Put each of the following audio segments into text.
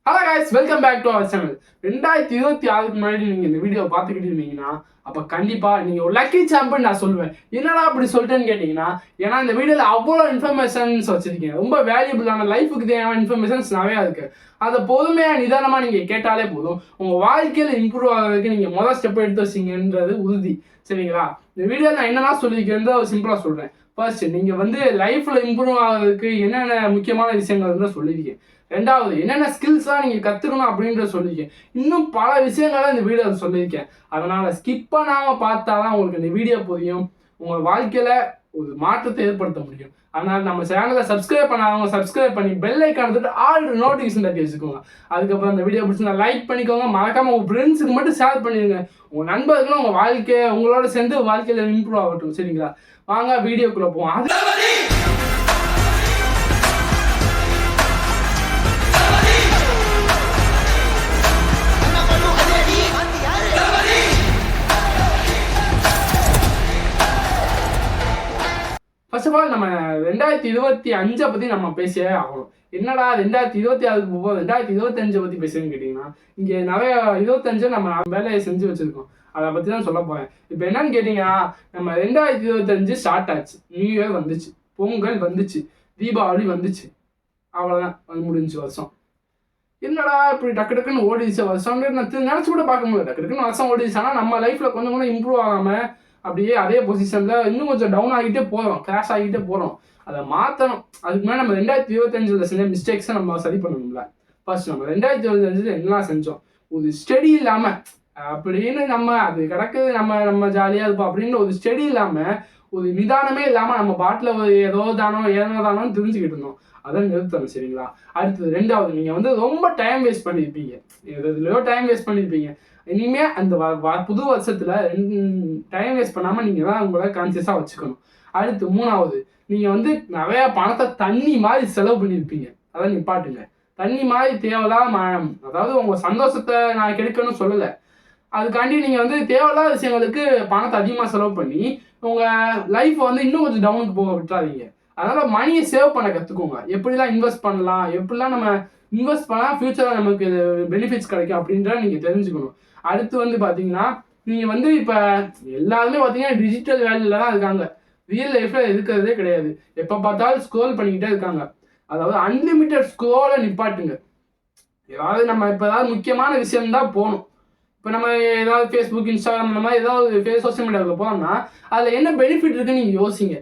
Hello guys, welcome back to our channel. 2026க்கு முன்னாடி நீங்கள் இந்த வீடியோ பார்த்துக்கிட்டு இருந்தீங்கன்னா அப்போ கண்டிப்பாக நீங்கள் ஒரு லக்கி சாம்பியன் நான் சொல்லுவேன். என்னடா அப்படி சொல்லிட்டேன்னு கேட்டிங்கன்னா, ஏன்னா இந்த வீடியோவில் அவ்வளோ இன்ஃபர்மேஷன்ஸ் வச்சுருக்கீங்க. ரொம்ப வேல்யூபிளான லைஃபுக்கு தேவையான இன்ஃபர்மேஷன்ஸ் நிறையா இருக்குது. அதை பொறுமையாக நிதானமாக நீங்கள் கேட்டாலே போதும். உங்கள் வாழ்க்கையில் இம்ப்ரூவ் ஆகிறதுக்கு நீங்கள் முதல் ஸ்டெப் எடுத்து வச்சிங்கன்றது உறுதி. சரிங்களா? இந்த வீடியோவில் நான் என்னென்னா சொல்லியிருக்கேன் சிம்பிளாக சொல்கிறேன். ஃபர்ஸ்ட், நீங்கள் வந்து லைஃப்பில் இம்ப்ரூவ் ஆகிறதுக்கு என்னென்ன முக்கியமான விஷயங்கள் சொல்லியிருக்கேன். ரெண்டாவது, என்னென்ன ஸ்கில்ஸ்லாம் நீங்கள் கற்றுக்கணும் அப்படின்றத சொல்லியிருக்கேன். இன்னும் பல விஷயங்களை இந்த வீடியோவில் சொல்லியிருக்கேன். அதனால் ஸ்கிப் பண்ணாமல் பார்த்தா தான் உங்களுக்கு இந்த வீடியோ புரியும். உங்கள் வாழ்க்கையில் ஒரு மாற்றத்தை ஏற்படுத்த முடியும். அதனால் நம்ம சேனலை சப்ஸ்கிரைப் பண்ணாதவங்க சப்ஸ்கிரைப் பண்ணி பெல் ஐக்கான் எடுத்துட்டு ஆல் நோட்டிஃபிகேஷன் தட்டி வச்சுக்கோங்க. அதுக்கப்புறம் இந்த வீடியோ பிடிச்சி லைக் பண்ணிக்கோங்க. மறக்காமல் உங்கள் ஃப்ரெண்ட்ஸுக்கு மட்டும் ஷேர் பண்ணிடுங்க. உங்கள் நண்பர்களும் உங்கள் வாழ்க்கையை உங்களோட சேர்ந்து வாழ்க்கையில் இம்ப்ரூவ் ஆகட்டும். சரிங்களா? வாங்க வீடியோக்குள்ளே போவோம். ஃபர்ஸ்ட் ஆஃப் ஆல், நம்ம 2025 பற்றி நம்ம பேசியே ஆகணும். என்னடா 2026க்கு போகும்போது 2025 பற்றி பேசுறேன்னு கேட்டிங்கன்னா, இங்கே நிறைய 25 நம்ம வேலையை செஞ்சு வச்சுருக்கோம். அதை பற்றி தான் சொல்ல போகிறேன். இப்போ என்னன்னு கேட்டிங்கன்னா, நம்ம 2025 ஸ்டார்ட் ஆச்சு. நியூ இயர் வந்துச்சு, பொங்கல் வந்துச்சு, தீபாவளி வந்துச்சு. அவ்வளோதான், அது முடிஞ்சு வருஷம். என்னடா இப்படி டக்கு டக்குன்னு ஓடிச்சு வருஷம் நினச்சி கூட பார்க்க முடியல. டக்கு டக்குன்னு வருஷம் ஓடிச்சு. ஆனால் நம்ம லைஃப்பில் கொஞ்சம் கூட இம்ப்ரூவ் ஆகாமல் அப்படியே அதே பொசிஷனில் இன்னும் கொஞ்சம் டவுன் ஆகிட்டே போகிறோம், கிராஷ் ஆகிட்டே போகிறோம். அதை மாற்றணும். அதுக்கு மேலே நம்ம 2025 செஞ்ச மிஸ்டேக்ஸை நம்ம சரி பண்ணணும்ல. ஃபர்ஸ்ட், நம்ம 2025 என்னெல்லாம் செஞ்சோம்? ஒரு ஸ்டடி இல்லாமல் அப்படின்னு நம்ம அது கிடக்குது, நம்ம ஜாலியாக இருப்போம் அப்படின்னு ஒரு ஸ்டடி இல்லாமல், ஒரு நிதானமே இல்லாமல் நம்ம பாட்டில் ஏதோ தானோன்னு தெரிஞ்சுக்கிட்டு இருந்தோம். அதை நிறுத்தணும். சரிங்களா? அடுத்தது, ரெண்டாவது, நீங்கள் வந்து ரொம்ப டைம் வேஸ்ட் பண்ணியிருப்பீங்க. எதுலையோ டைம் வேஸ்ட் பண்ணியிருப்பீங்க. இனிமேல் அந்த புது வருஷத்தில் டைம் வேஸ்ட் பண்ணாமல் நீங்கள் தான் உங்களை கான்சியஸாக வச்சுக்கணும். அடுத்து, மூணாவது, நீங்கள் வந்து நிறையா பணத்தை தண்ணி மாதிரி செலவு பண்ணியிருப்பீங்க. அதை நிப்பாட்டுங்க. தண்ணி மாதிரி தேவையில்லாம, அதாவது உங்கள் சந்தோஷத்தை நான் கெடுக்கணும்னு சொல்லலை. அதுக்காண்டி நீங்கள் வந்து தேவையில்லாத விஷயங்களுக்கு பணத்தை அதிகமாக செலவு பண்ணி உங்கள் லைஃப்பை வந்து இன்னும் கொஞ்சம் டவுனுக்கு போக விட்டுறாதீங்க. அதனால் மணியை சேவ் பண்ண கற்றுக்கோங்க. எப்படிலாம் இன்வெஸ்ட் பண்ணலாம், எப்படிலாம் நம்ம இன்வெஸ்ட் பண்ணால் ஃப்யூச்சரில் நமக்கு பெனிஃபிட்ஸ் கிடைக்கும் அப்படின்றத நீங்கள் தெரிஞ்சுக்கணும். அடுத்து வந்து பார்த்தீங்கன்னா, நீங்கள் வந்து இப்போ எல்லாருமே பார்த்தீங்கன்னா டிஜிட்டல் வேல்யூவில் தான் இருக்காங்க. ரியல் லைஃப்பில் இருக்கிறதே கிடையாது. எப்போ பார்த்தாலும் ஸ்க்ரோல் பண்ணிக்கிட்டே இருக்காங்க. அதாவது அன்லிமிட்டட் ஸ்க்ரோலை நிப்பாட்டுங்க. ஏதாவது நம்ம இப்போ ஏதாவது முக்கியமான விஷயம்தான் போகணும். இப்போ நம்ம ஏதாவது ஃபேஸ்புக், இன்ஸ்டாகிராம் இந்த மாதிரி ஏதாவது சோஷியல் மீடியாவில் போனோம்னா அதில் என்ன பெனிஃபிட் இருக்குன்னு நீங்கள் யோசிங்க.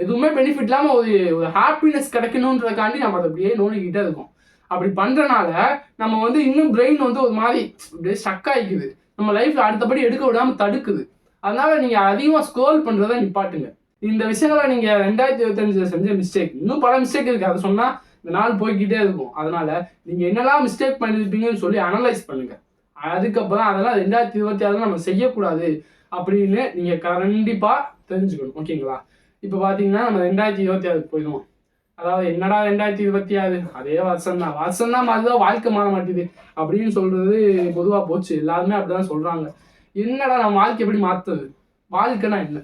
எதுவுமே பெனிஃபிட் இல்லாமல் ஒரு ஹாப்பினஸ் கிடைக்கணுன்றதுக்காண்டி நம்ம அதை அப்படியே நோண்டிக்கிட்டே இருக்கோம். அப்படி பண்ணுறனால நம்ம வந்து இன்னும் பிரெயின் வந்து ஒரு மாதிரி அப்படியே ஸ்டக் ஆகிக்குது. நம்ம லைஃப்பில் அடுத்தபடி எடுக்க விடாமல் தடுக்குது. அதனால் நீங்கள் அதிகமாக ஸ்க்ரோல் பண்ணுறதை நிப்பாட்டுங்க. இந்த விஷயங்களை நீங்கள் 2025 செஞ்ச மிஸ்டேக், இன்னும் பல மிஸ்டேக் இருக்குது. அதை சொன்னால் இந்த நாள் போய்கிட்டே இருக்கும். அதனால் நீங்கள் என்னெல்லாம் மிஸ்டேக் பண்ணியிருப்பீங்கன்னு சொல்லி அனலைஸ் பண்ணுங்கள். அதுக்கப்புறம் அதெல்லாம் 2026 நம்ம செய்யக்கூடாது அப்படின்னு நீங்கள் கண்டிப்பாக தெரிஞ்சுக்கணும். ஓகேங்களா? இப்போ பார்த்தீங்கன்னா நம்ம 2026 போயிடுவோம். அதாவது என்னடா 2026 அதே வருஷம் தான் அதுதான் வாழ்க்கை மாற மாட்டேது அப்படின்னு சொல்கிறது பொதுவாக போச்சு. எல்லாருமே அப்படிதான் சொல்கிறாங்க. என்னடா நம்ம வாழ்க்கை எப்படி மாற்றுறது? வாழ்க்கைனா என்ன?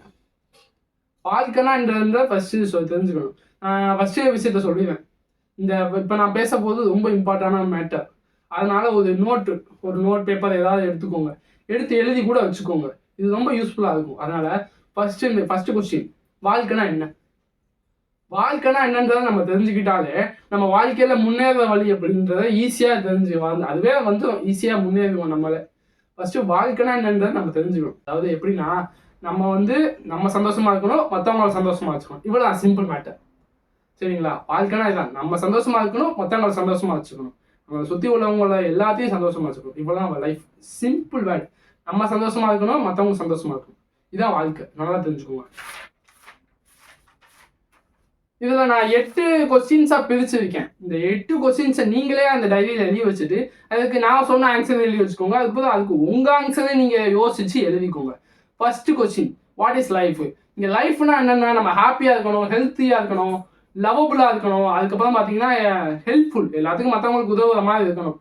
வாழ்க்கைனான்றத ஃபஸ்ட்டு தெரிஞ்சுக்கணும். ஃபஸ்ட்டு விஷயத்த சொல்லிடுவேன். இப்போ நான் பேச போது ரொம்ப இம்பார்ட்டண்டான மேட்டர். அதனால் ஒரு நோட் பேப்பர் ஏதாவது எடுத்துக்கோங்க. எடுத்து எழுதி கூட வச்சுக்கோங்க. இது ரொம்ப யூஸ்ஃபுல்லாக இருக்கும். அதனால் ஃபஸ்ட்டு கொஸ்டின், வாழ்க்கைனா என்ன? வாழ்க்கைனா என்னன்றதை நம்ம தெரிஞ்சுக்கிட்டாலே நம்ம வாழ்க்கையில் முன்னேற வழி அப்படின்றத ஈஸியாக அதுவே வந்து ஈஸியாக முன்னேறுவோம். நம்மளே ஃபஸ்ட்டு வாழ்க்கைனா என்னன்றதை நம்ம தெரிஞ்சுக்கணும். அதாவது எப்படின்னா, நம்ம வந்து நம்ம சந்தோஷமாக இருக்கணும், மற்றவங்கள சந்தோஷமாக வச்சுக்கணும். இவ்வளோ சிம்பிள் மேட்டர். சரிங்களா? வாழ்க்கைனா இதுதான். நம்ம சந்தோஷமாக இருக்கணும், மற்றவங்கள சந்தோஷமாக வச்சுக்கணும், நம்மளை சுற்றி உள்ளவங்கள எல்லாத்தையும் சந்தோஷமாக வச்சுக்கணும். இவ்வளோ நம்ம லைஃப். Simple word. நம்ம சந்தோஷமாக இருக்கணும், மற்றவங்க சந்தோஷமாக இருக்கணும். இதான் வாழ்க்கை. நல்லா தெரிஞ்சுக்கோங்க. இதில் நான் 8 கொஸ்டின்ஸாக பிரிச்சிருக்கேன். இந்த 8 கொஸ்டின்ஸை நீங்களே அந்த டைரியில் எழுதி வச்சுட்டு அதுக்கு நான் சொன்ன ஆன்சர் எழுதி வச்சுக்கோங்க. அதுக்கு உங்கள் ஆன்சரை நீங்கள் யோசிச்சு எழுதிக்கோங்க. First question, what is life? இங்கே லைஃப்னா என்னென்னா, நம்ம ஹாப்பியாக இருக்கணும், ஹெல்த்தியாக இருக்கணும், லவபுளாக இருக்கணும். அதுக்கப்புறம் பார்த்தீங்கன்னா ஹெல்ப்ஃபுல், எல்லாத்துக்கும் மற்றவங்களுக்கு உதவுற மாதிரி இருக்கணும்.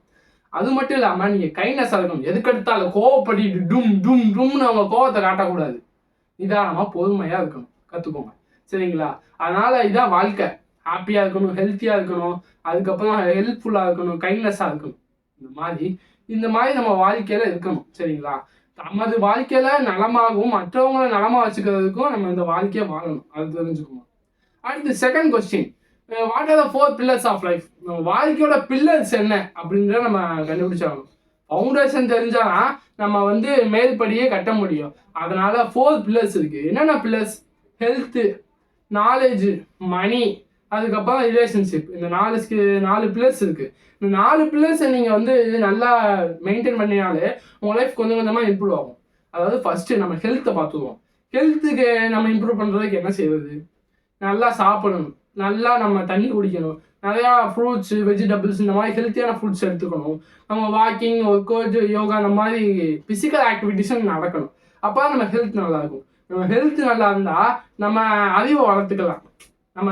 அது மட்டும் இல்லாமல் நீங்கள் கைண்ட்னஸாக இருக்கணும். எதுக்கெடுத்தாலும் கோவப்படிட்டு டும்னு அவங்க கோவத்தை காட்டக்கூடாது. நிதானமாக பொறுமையாக இருக்கணும். கற்றுக்கோங்க. சரிங்களா? அதனால் இதான் வாழ்க்கை. ஹாப்பியாக இருக்கணும், ஹெல்த்தியாக இருக்கணும், அதுக்கப்புறம் ஹெல்ப்ஃபுல்லாக இருக்கணும், கைண்ட்னஸாக இருக்கணும். இந்த மாதிரி நம்ம வாழ்க்கையில் இருக்கணும். சரிங்களா? நமது வாழ்க்கையில நலமாகவும் மற்றவங்களை நலமா வச்சுக்கிறதுக்கும் நம்ம இந்த வாழ்க்கையை வாழணும். அது தெரிஞ்சுக்கணும். அடுத்து second question, what are the 4 pillars of life? நம்ம வாழ்க்கையோட பில்லர்ஸ் என்ன அப்படின்றத நம்ம கண்டுபிடிச்சாகணும். ஃபவுண்டேஷன் தெரிஞ்சாதான் நம்ம வந்து மேல்படியே கட்ட முடியும். அதனால 4 pillars இருக்கு. என்னென்ன பில்லர்ஸ்? ஹெல்த்து, நாலேஜ், மணி, அதுக்கப்புறம் ரிலேஷன்ஷிப். இந்த 4 பில்லர்ஸ் இருக்கு. இந்த 4 பில்லர்ஸை நீங்கள் வந்து நல்லா மெயின்டைன் பண்ணினாலே உங்கள் லைஃப் கொஞ்சம் கொஞ்சமாக இம்ப்ரூவ் ஆகும். அதாவது ஃபர்ஸ்ட் நம்ம ஹெல்த்தை பார்த்துக்குவோம். ஹெல்த்துக்கு நம்ம இம்ப்ரூவ் பண்ணுறதுக்கு என்ன செய்வது? நல்லா சாப்பிடணும், நல்லா நம்ம தண்ணி குடிக்கணும், நிறையா ஃப்ரூட்ஸு, வெஜிடபிள்ஸ், இந்த மாதிரி ஹெல்த்தியான ஃபுட்ஸ் எடுத்துக்கணும். நம்ம வாக்கிங், ஒர்க் அவுட், யோகா, இந்த மாதிரி ஃபிசிக்கல் ஆக்டிவிட்டிஸும் நடக்கணும். அப்போ நம்ம ஹெல்த் நல்லா இருக்கும். நம்ம ஹெல்த் நல்லா இருந்தால் நம்ம அறிவை வளர்த்துக்கலாம். நம்ம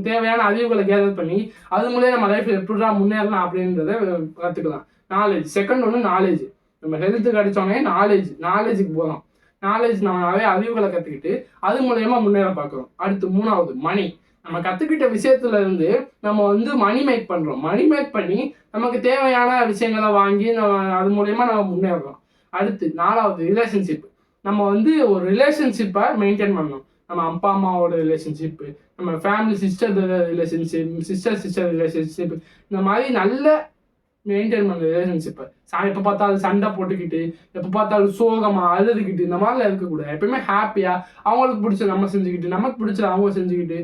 தேவையான அறிவுகளை கேதர் பண்ணி அது மூலியம் நம்ம லைஃப்பில் எப்படிடா முன்னேறலாம் அப்படின்றத கற்றுக்கலாம். நாலேஜ், செகண்ட் ஒன்று நாலேஜ். நம்ம ஹெல்த்து கிடைச்சோடனே நாலேஜுக்கு போகலாம். நாலேஜ் நம்ம நிறைய அறிவுகளை கற்றுக்கிட்டு அது மூலயமா முன்னேற பார்க்குறோம். அடுத்து 3வது மணி. நம்ம கற்றுக்கிட்ட விஷயத்துல இருந்து நம்ம வந்து மணி மேக் பண்ணுறோம். மணி மேக் பண்ணி நமக்கு தேவையான விஷயங்களை வாங்கி நம்ம அது மூலயமா நம்ம முன்னேறோம். அடுத்து 4வது ரிலேஷன்ஷிப். நம்ம வந்து ஒரு ரிலேஷன்ஷிப்பை மெயின்டைன் பண்ணணும். நம்ம அப்பா அம்மாவோட ரிலேஷன்ஷிப்பு, நம்ம ஃபேமிலி சிஸ்டர் ரிலேஷன்ஷிப், இந்த மாதிரி நல்ல மெயின்டைன் பண்ணுற ரிலேஷன்ஷிப்பை. எப்போ பார்த்தாலும் சண்டை போட்டுக்கிட்டு, எப்போ பார்த்தாலும் சோகமாக அழுதுகிட்டு, இந்த மாதிரிலாம் இருக்கக்கூடாது. எப்பயுமே ஹாப்பியாக அவங்களுக்கு பிடிச்ச நம்ம செஞ்சுக்கிட்டு, நமக்கு பிடிச்ச அவங்க செஞ்சுக்கிட்டு,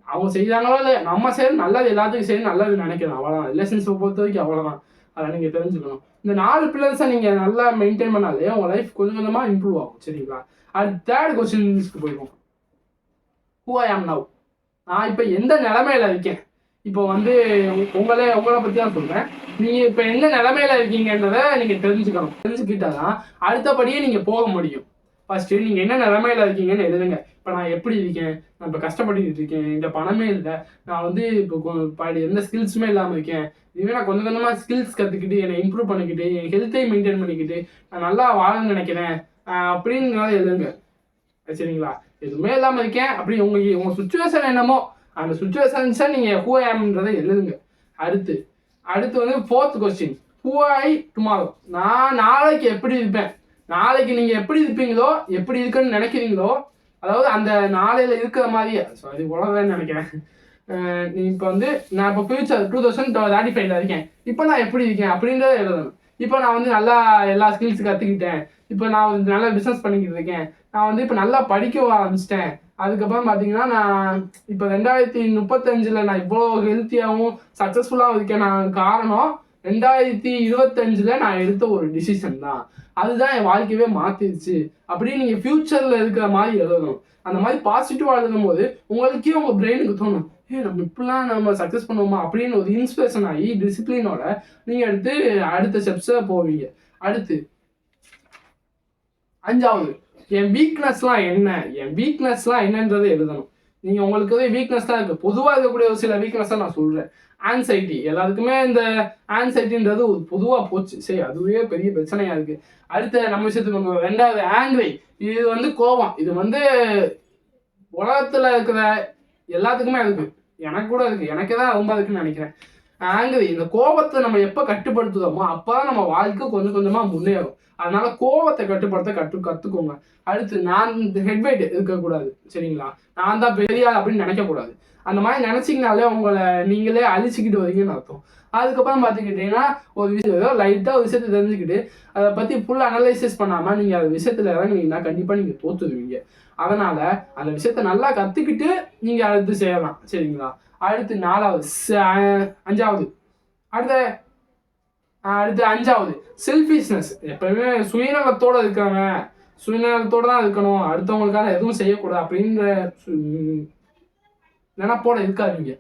அவங்க செய்கிறாங்களோ இல்லை நம்ம செய்யணும், நல்லது எல்லாத்துக்கும் செய்யணும், நல்லது நினைக்கணும். அவ்வளோதான் ரிலேஷன்ஷிப்பை பொறுத்த வரைக்கும் அவ்வளோதான். அதை நீங்கள் தெரிஞ்சுக்கணும். இந்த 4 பில்லர்ஸை நீங்கள் நல்லா மெயின்டைன் பண்ணாலே உங்கள் லைஃப் கொஞ்சம் கொஞ்சமாக இம்ப்ரூவ் ஆகும். சரிங்களா? அடுத்து 3rd கொஸ்டின்ஸ்க்கு போயிடுவோம். ஹூ ஐ ஆம் நவ்? நான் இப்போ எந்த நிலைமையில இருக்கேன்? இப்போ வந்து உங்களை பற்றி தான் சொல்கிறேன். நீங்கள் இப்போ எந்த நிலைமையில இருக்கீங்கன்றதை நீங்கள் தெரிஞ்சுக்கிட்டாதான் அடுத்தபடியே நீங்கள் போக முடியும். ஃபர்ஸ்ட்டு நீங்கள் என்ன நிலைமையில இருக்கீங்கன்னு எழுதுங்க. இப்போ நான் எப்படி இருக்கேன்? நான் இப்போ கஷ்டப்பட்டுக்கிட்டு இருக்கேன், இந்த பணமே இல்லை, நான் வந்து இப்போ எந்த ஸ்கில்ஸுமே இல்லாமல் இருக்கேன், இதுவே நான் கொஞ்சம் கொஞ்சமாக ஸ்கில்ஸ் கற்றுக்கிட்டு என்னை இம்ப்ரூவ் பண்ணிக்கிட்டு என் ஹெல்த்தையும் மெயின்டைன் பண்ணிக்கிட்டு நான் நல்லா வாழணும்னு நினைக்கிறேன் அப்படிங்கிறத எழுதுங்க. சரிங்களா? எதுவுமே இல்லாமல் இருக்கேன் அப்படி உங்கள் சுச்சுவேஷன் என்னமோ அந்த சுச்சுவேஷன்ஸை நீங்கள் ஹூ ஆம்ன்றதை எழுதுங்க. அடுத்து வந்து 4th question, who I tomorrow? நான் நாளைக்கு எப்படி இருப்பேன்? நாளைக்கு நீங்கள் எப்படி இருப்பீங்களோ, எப்படி இருக்குன்னு நினைக்கிறீங்களோ, அதாவது அந்த நாளையில் இருக்கிற மாதிரியே, சாரி உலகன்னு நினைக்கிறேன். நீ இப்போ வந்து நான் இப்போ ஃபியூச்சர் 2035 இருக்கேன், இப்போ நான் எப்படி இருக்கேன் அப்படின்றத எழுதணும். இப்போ நான் வந்து நல்லா எல்லா ஸ்கில்ஸ் கற்றுக்கிட்டேன், இப்போ நான் வந்து நல்லா பிஸ்னஸ் பண்ணிக்கிட்டு இருக்கேன், நான் வந்து இப்போ நல்லா படிக்க ஆரம்பிச்சிட்டேன், அதுக்கப்புறம் பார்த்தீங்கன்னா நான் இப்போ 2035 நான் இவ்வளோ ஹெல்த்தியாகவும் சக்ஸஸ்ஃபுல்லாகவும் இருக்கேன். நான் காரணம் 2025 நான் எடுத்த ஒரு டிசிஷன் தான், அதுதான் என் வாழ்க்கையவே மாற்றிடுச்சு அப்படின்னு நீங்கள் ஃப்யூச்சரில் இருக்கிற மாதிரி எழுதணும். அந்த மாதிரி பாசிட்டிவாக எழுதும் போது உங்களுக்கே உங்கள் பிரெயினுக்கு தோணும், நம்ம இப்படிலாம் நம்ம சக்ஸஸ் பண்ணுவோமா அப்படின்னு ஒரு இன்ஸ்பிரேஷன் ஆகி டிசிப்ளினோட நீங்கள் எடுத்து அடுத்த ஸ்டெப்ஸை போவீங்க. அடுத்து 5வது, என் வீக்னஸ்லாம் என்னன்றதை எழுதணும். நீங்கள் உங்களுக்கு வீக்னஸ் தான் இருக்குது. பொதுவாக இருக்கக்கூடிய ஒரு சில வீக்னஸ் தான் நான் சொல்கிறேன். ஆன்சைட்டி, எல்லாத்துக்குமே இந்த ஆன்சைட்டின்றது ஒரு பொதுவாக போச்சு. சரி, அதுவே பெரிய பிரச்சனையாக இருக்குது. அடுத்த நம்ம விஷயத்துக்கு வந்து 2வது ஆங்க்ரி. இது வந்து கோபம். இது வந்து உலகத்தில் இருக்கிற எல்லாத்துக்குமே இருக்குது, எனக்கு கூட இருக்குது, எனக்கே தான் ரொம்ப இருக்குன்னு நினைக்கிறேன். ஆங்க்ரி, இந்த கோபத்தை நம்ம எப்போ கட்டுப்படுத்துதோமோ அப்போ தான் நம்ம வாழ்க்கை கொஞ்சம் கொஞ்சமாக முன்னேறும். அதனால கோபத்தை கட்டுப்படுத்த கற்றுக்கோங்க. அடுத்து நான் ஹெட்வெயிட் இருக்கக்கூடாது. சரிங்களா? நான் தான் பெரிய அப்படின்னு நினைக்கக்கூடாது. அந்த மாதிரி நினச்சிங்கனாலே உங்களை நீங்களே அழிச்சிக்கிட்டு வரீங்கன்னு அர்த்தம். அதுக்கப்புறம் பார்த்துக்கிட்டிங்கன்னா ஒரு விஷயம் லைட்டாக ஒரு விஷயத்தை தெரிஞ்சுக்கிட்டு அதை பற்றி ஃபுல் அனலைசிஸ் பண்ணாமல் நீங்கள் அந்த விஷயத்தில் இறங்குனீங்கன்னா கண்டிப்பாக நீங்கள் தோற்றுடுவீங்க. அதனால் அந்த விஷயத்த நல்லா கற்றுக்கிட்டு நீங்கள் அடுத்து செய்யலாம். சரிங்களா? அடுத்து 5வது அடுத்து 5வது செல்ஃபிஷ்னஸ். எப்பவுமே சுயநலத்தோடு இருக்காங்க, சுயநலத்தோடு தான் இருக்கணும், அடுத்தவங்களுக்காக எதுவும் செய்யக்கூடாது அப்படின்ற நினைப்போட இருக்காதீங்க.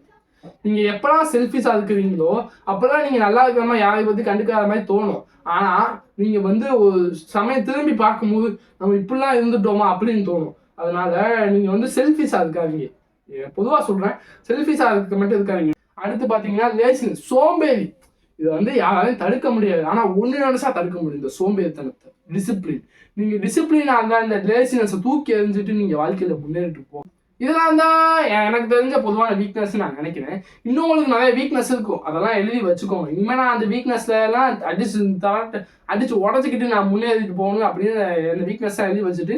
நீங்கள் எப்போலாம் செல்ஃபிஷாக இருக்கிறீங்களோ அப்போதான் நீங்கள் நல்லா இருக்கிற மாதிரி யாரை பற்றி கண்டுக்காத மாதிரி தோணும். ஆனால் நீங்கள் வந்து ஒரு சமயம் திரும்பி பார்க்கும்போது நம்ம இப்படிலாம் இருந்துட்டோமா அப்படின்னு தோணும். அதனால நீங்கள் வந்து செல்ஃபிஷாக இருக்காதீங்க. பொதுவாக சொல்கிறேன், செல்ஃபிஷாக இருக்க மட்டும் இருக்காதீங்க. அடுத்து பார்த்தீங்கன்னா லேசினஸ், சோம்பேறி. இதை வந்து யாராலையும் தடுக்க முடியாது, ஆனால் ஒன்று நினைச்சா தடுக்க முடியும் இந்த சோம்பேறித்தனத்தை. டிசிப்ளின். நீங்கள் டிசிப்ளினாக இருந்தால் இந்த லேசினஸை தூக்கி எறிஞ்சிட்டு நீங்கள் வாழ்க்கையில் முன்னேறிட்டு போகும். இதெல்லாம் தான் எனக்கு தெரிஞ்ச பொதுவான வீக்னஸ் நான் நினைக்கிறேன். இன்னும் உங்களுக்கு நிறைய வீக்னஸ் இருக்கும், அதெல்லாம் எழுதி வச்சுக்கோங்க. இனிமேல் நான் அந்த வீக்னஸ்ல எல்லாம் அடிச்சு உடச்சிக்கிட்டு நான் முன்னேறிட்டு போகணும் அப்படின்னு அந்த வீக்னஸ் எழுதி வச்சுட்டு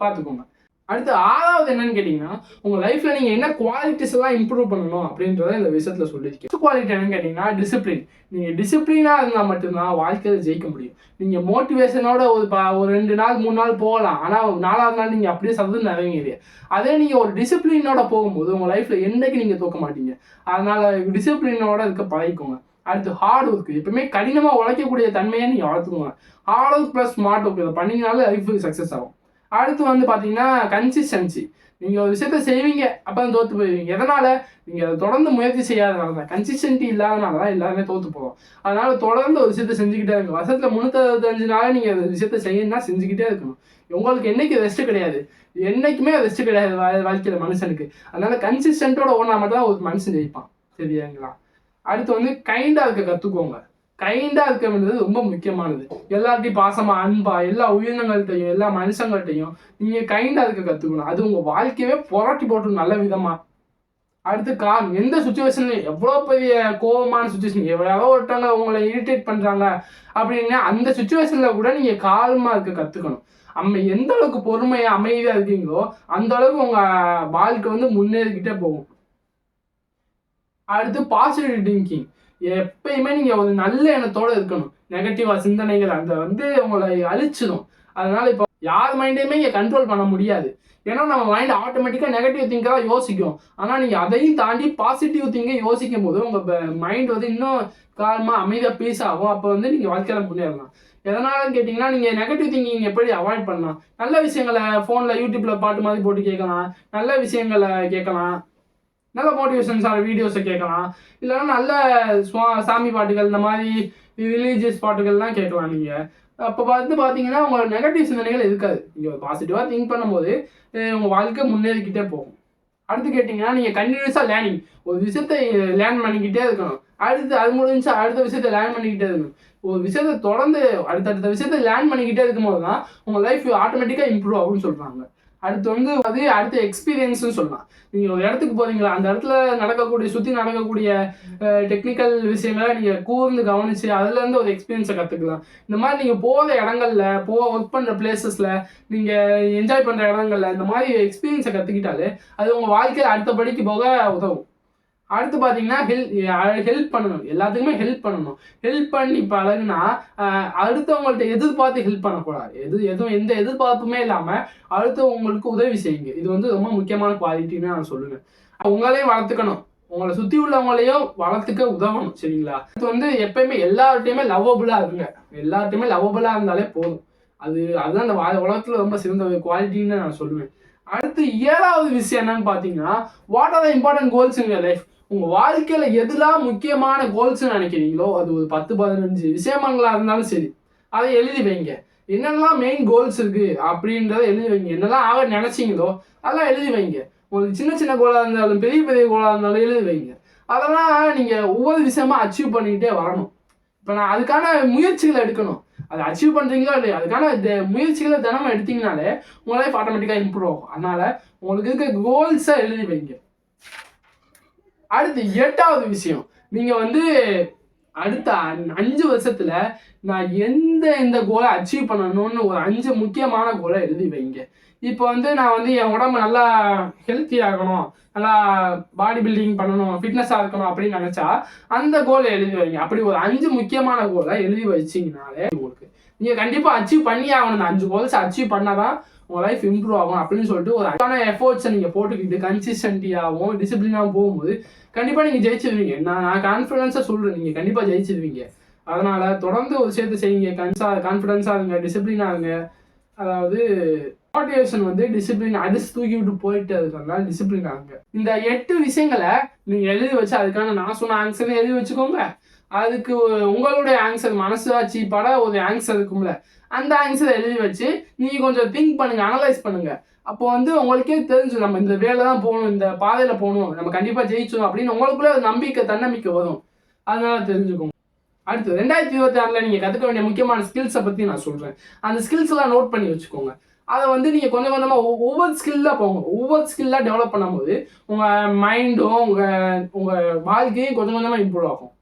பார்த்துக்கோங்க. அடுத்து 6வது என்னன்னு கேட்டீங்கன்னா, உங்க லைஃப்ல நீங்க என்ன குவாலிட்டிஸ் எல்லாம் இம்ப்ரூவ் பண்ணணும் அப்படின்றத இந்த விஷயத்துல சொல்லியிருக்கேன். குவாலிட்டி என்னன்னு கேட்டீங்கன்னா டிசிப்ளின். நீங்க டிசிப்ளினா இருந்தா மட்டும்தான் வாழ்க்கையில ஜெயிக்க முடியும். நீங்க மோட்டிவேஷனோட ஒரு 2 நாள் 3 நாள் போகலாம், ஆனா 4வது நாள் நீங்க அப்படியே சதுர்ந்து நிறைய. அதே நீங்க ஒரு டிசிப்ளினோட போகும்போது உங்க லைஃப்ல என்னைக்கு நீங்க தோக்க மாட்டீங்க. அதனால டிசிப்ளினோட இருக்க பழகிக்கோங்க. அடுத்து ஹார்ட் ஒர்க். எப்பவுமே கடினமா உழைக்கக்கூடிய தன்மையை நீங்க வளர்த்துக்கோங்க. Hard work plus smart work இதை பண்ணீங்கனாலே லைஃப் சக்சஸ் ஆகும். அடுத்து வந்து பார்த்தீங்கன்னா கன்சிஸ்டன்சி. நீங்கள் ஒரு விஷயத்த செய்வீங்க, அப்போ தான் தோற்று போயிருவீங்க. எதனால்? நீங்கள் அதை தொடர்ந்து முயற்சி செய்யாதனால தான், கன்சிஸ்டன்சி இல்லாதனால தான் எல்லாருமே தோற்று போவோம். அதனால் தொடர்ந்து ஒரு விஷயத்த செஞ்சுக்கிட்டே இருக்கும். வருஷத்தில் 365 நாள் நீங்கள் அந்த விஷயத்த செய்யணும்னா செஞ்சுக்கிட்டே இருக்கணும். உங்களுக்கு என்னைக்கு ரெஸ்ட்டு கிடையாது, என்றைக்குமே ரெஸ்ட்டு கிடையாது வாழ்க்கையில் மனுஷனுக்கு. அதனால் கன்சிஸ்டன்ட்டோட ஓனா மட்டும் தான் ஒரு மனுஷன் ஜெயிப்பான். சரியாங்களா? அடுத்து வந்து கைண்டாக இருக்க கற்றுக்கோங்க. கைண்டாக இருக்க வேண்டியது ரொம்ப முக்கியமானது. எல்லார்ட்டையும் பாசமா அன்பா எல்லா உயிரினங்கள்கிட்டையும் எல்லா மனுஷங்கள்கிட்டையும் நீங்கள் கைண்டாக இருக்க கற்றுக்கணும். அது உங்கள் வாழ்க்கையவே புரட்டி போட்டு நல்ல விதமாக. அடுத்து எந்த சுச்சுவேஷன்லையும், எவ்வளோ பெரிய கோபமான சுச்சுவேஷன், எவ்வளோ ஒருத்தவங்க உங்களை இரிட்டேட் பண்ணுறாங்க அப்படின்னா அந்த சுச்சுவேஷனில் கூட நீங்கள் கால்மாக இருக்க கற்றுக்கணும். எந்த அளவுக்கு பொறுமையாக அமைதியாக இருக்கீங்களோ அந்த அளவுக்கு உங்கள் வாழ்க்கை வந்து முன்னேறிக்கிட்டே போகும். அடுத்து பாசிட்டிவ் திங்கிங். எப்பயுமே நீங்கள் ஒரு நல்ல எண்ணத்தோடு இருக்கணும். நெகட்டிவாக சிந்தனைகள் அந்த வந்து உங்களை அழிச்சிடும். அதனால இப்போ யார் மைண்டையுமே இங்கே கண்ட்ரோல் பண்ண முடியாது. ஏன்னா நம்ம மைண்ட் ஆட்டோமேட்டிக்காக நெகட்டிவ் திங்காக யோசிக்கும். ஆனால் நீங்கள் அதையும் தாண்டி பாசிட்டிவ் திங்கை யோசிக்கும் போது உங்கள் மைண்ட் வந்து இன்னும் காலமாக அமைதியாக பீஸ் ஆகும். அப்போ வந்து நீங்கள் வாழ்க்கையில் முன்னேறலாம். எதனாலன்னு கேட்டிங்கன்னா, நீங்கள் நெகட்டிவ் திங்கிங் எப்படி அவாய்ட் பண்ணலாம்? நல்ல விஷயங்களை ஃபோனில் யூடியூப்பில் பாட்டு மாதிரி போட்டு கேட்கலாம், நல்ல விஷயங்களை கேட்கலாம், நல்ல மோட்டிவேஷன்ஸான வீடியோஸை கேட்கலாம், இல்லைன்னா நல்ல சாமி பாட்டுகள் இந்த மாதிரி ரிலீஜியஸ் பாட்டுகள்லாம் கேட்கலாம். நீங்கள் அப்போ பார்த்தீங்கன்னா உங்களோட நெகட்டிவ் சிந்தனைகள் இருக்காது. நீங்கள் ஒரு பாசிட்டிவாக திங்க் பண்ணும்போது உங்கள் வாழ்க்கை முன்னேறிக்கிட்டே போகும். அடுத்து கேட்டிங்கன்னா, நீங்கள் கண்டினியூஸாக லேர்னிங், ஒரு விஷயத்தை லேர்ன் பண்ணிக்கிட்டே இருக்கணும். அடுத்து அது முடிஞ்சு அடுத்த விஷயத்தை லேர்ன் பண்ணிக்கிட்டே இருக்கணும். ஒரு விஷயத்தை தொடர்ந்து அடுத்தடுத்த விஷயத்தை லேர்ன் பண்ணிக்கிட்டே இருக்கும்போது தான் உங்கள் லைஃப் ஆட்டோமேட்டிக்காக இம்ப்ரூவ் ஆகும்னு சொல்கிறாங்க. அடுத்து வந்து அடுத்த எக்ஸ்பீரியன்ஸ்னு சொல்லலாம். நீங்கள் ஒரு இடத்துக்கு போகிறீங்களா, அந்த இடத்துல சுற்றி நடக்கக்கூடிய டெக்னிக்கல் விஷயங்களை நீங்கள் கூர்ந்து கவனித்து அதுலேருந்து ஒரு எக்ஸ்பீரியன்ஸை கற்றுக்கலாம். இந்த மாதிரி நீங்கள் போகிற இடங்கள்ல ஒர்க் பண்ணுற பிளேசஸில் நீங்கள் என்ஜாய் பண்ணுற இடங்கள்ல இந்த மாதிரி எக்ஸ்பீரியன்ஸை கற்றுக்கிட்டாலே அது உங்கள் வாழ்க்கையில் அடுத்தபடிக்கு போக உதவும். அடுத்து பார்த்தீங்கன்னா ஹெல்ப் பண்ணணும். எல்லாத்துக்குமே ஹெல்ப் பண்ணணும். ஹெல்ப் பண்ணி பழகுனா அடுத்தவங்கள்ட்ட எதிர்பார்த்து ஹெல்ப் பண்ணக்கூடாது. எந்த எதிர்பார்ப்புமே இல்லாமல் அடுத்தவங்களுக்கு உதவி செய்யுங்க. இது வந்து ரொம்ப முக்கியமான குவாலிட்டின்னு நான் சொல்லுவேன். உங்களையும் வளர்த்துக்கணும், உங்களை சுற்றி உள்ளவங்களையும் வளர்த்துக்க உதவணும். சரிங்களா? இது வந்து எப்பயுமே எல்லார்ட்டையுமே லவ்வபுளாக இருங்க. எல்லார்ட்டையுமே லவ்வபுளாக இருந்தாலே போதும். அதுதான் அந்த உலகத்தில் ரொம்ப சிறந்த குவாலிட்டின்னு நான் சொல்லுவேன். அடுத்து 7வது விஷயம் என்னன்னு பார்த்தீங்கன்னா, what are the important goals in your life. உங்கள் வாழ்க்கையில் எதுலாம் முக்கியமான கோல்ஸ்ன்னு நினைக்கிறீங்களோ அது ஒரு 10-15 விஷயங்களா இருந்தாலும் சரி, அதை எழுதி வைங்க. என்னென்னலாம் மெயின் கோல்ஸ் இருக்குது அப்படின்றத எழுதி வைங்க. என்னெல்லாம் ஆக நினச்சிங்களோ அதெல்லாம் எழுதி வைங்க. உங்களுக்கு சின்ன சின்ன கோலாக இருந்தாலும் பெரிய பெரிய கோலாக இருந்தாலும் எழுதி வைங்க. அதெல்லாம் நீங்கள் ஒவ்வொரு விஷயமா அச்சீவ் பண்ணிக்கிட்டே வரணும். இப்போ நான் அதுக்கான முயற்சிகளை எடுக்கணும். அதை அச்சீவ் பண்ணுறீங்களோ இல்லையா, அதுக்கான முயற்சிகளை தினமும் எடுத்தீங்கனாலே உங்கள் லைஃப் ஆட்டோமேட்டிக்காக இம்ப்ரூவ் ஆகும். அதனால் உங்களுக்கு இருக்க கோல்ஸை எழுதி வைங்க. அடுத்து 8வது விஷயம், நீங்கள் வந்து அடுத்த 5 வருஷத்தில் நான் எந்த கோலை அச்சீவ் பண்ணணும்னு ஒரு 5 முக்கியமான கோலை எழுதி வைங்க. இப்போ வந்து நான் வந்து என் உடம்பு நல்லா ஹெல்த்தி ஆகணும், நல்லா பாடி பில்டிங் பண்ணணும், ஃபிட்னஸாக இருக்கணும் அப்படின்னு நினச்சா அந்த கோலை எழுதி வைங்க. அப்படி ஒரு 5 முக்கியமான கோலை எழுதி வச்சிங்கனாலே உங்களுக்கு நீங்கள் கண்டிப்பாக அச்சீவ் பண்ணி ஆகணும். இந்த 5 கோல்ஸ் அச்சீவ் பண்ணால் தான் உங்கள் லைஃப் இம்ப்ரூவ் ஆகும் அப்படின்னு சொல்லிட்டு ஒரு அதுக்கான எஃபோர்ட்ஸை நீங்கள் போட்டுக்கிட்டு கன்சிஸ்டன்ட்டியாகவும் டிசிப்ளினாகவும் போகும்போது கண்டிப்பாக நீங்கள் ஜெயிச்சிருவீங்க. நான் கான்ஃபிடன்ஸாக சொல்கிறேன், நீங்கள் கண்டிப்பாக ஜெயிச்சிருவீங்க. அதனால் தொடர்ந்து ஒரு விஷயத்தை செய்யுங்க. கான்ஃபிடன்ஸாக இருங்க, டிசிப்ளினாக இருங்க. அதாவது மோட்டிவேஷன் வந்து டிசிப்ளின் அடிச்சு தூக்கி விட்டு போயிட்டு இருக்கிறதுனால டிசிப்ளின் ஆகுங்க. இந்த 8 விஷயங்களை நீங்கள் எழுதி வச்சு அதுக்கான நான் சொன்ன ஆன்சரை எழுதி வச்சுக்கோங்க. அதுக்கு உங்களுடைய ஆன்சர் மனசாட்சி பட ஒரு ஆன்சர் இருக்கும்ல, அந்த ஆன்சரை எழுதி வச்சு நீங்கள் கொஞ்சம் திங்க் பண்ணுங்கள், அனலைஸ் பண்ணுங்கள். அப்போ வந்து உங்களுக்கே தெரிஞ்சு நம்ம இந்த வேலை தான் போகணும், இந்த பாதையில் போகணும், நம்ம கண்டிப்பாக ஜெயிச்சோம் அப்படின்னு உங்களுக்குள்ளே தன்னம்பிக்கை வரும். அதனால தெரிஞ்சுக்கோங்க. அடுத்து 2026 நீங்கள் கற்றுக்க வேண்டிய முக்கியமான ஸ்கில்ஸை பற்றி நான் சொல்கிறேன். அந்த ஸ்கில்ஸ் எல்லாம் நோட் பண்ணி வச்சுக்கோங்க. அதை வந்து நீங்கள் கொஞ்சம் கொஞ்சமாக ஒவ்வொரு ஸ்கில்லாக போங்க. ஒவ்வொரு ஸ்கில்லாக டெவலப் பண்ணும்போது உங்கள் மைண்டும் உங்கள் வாழ்க்கையும் கொஞ்சம் கொஞ்சமாக இம்ப்ரூவ் ஆகும்.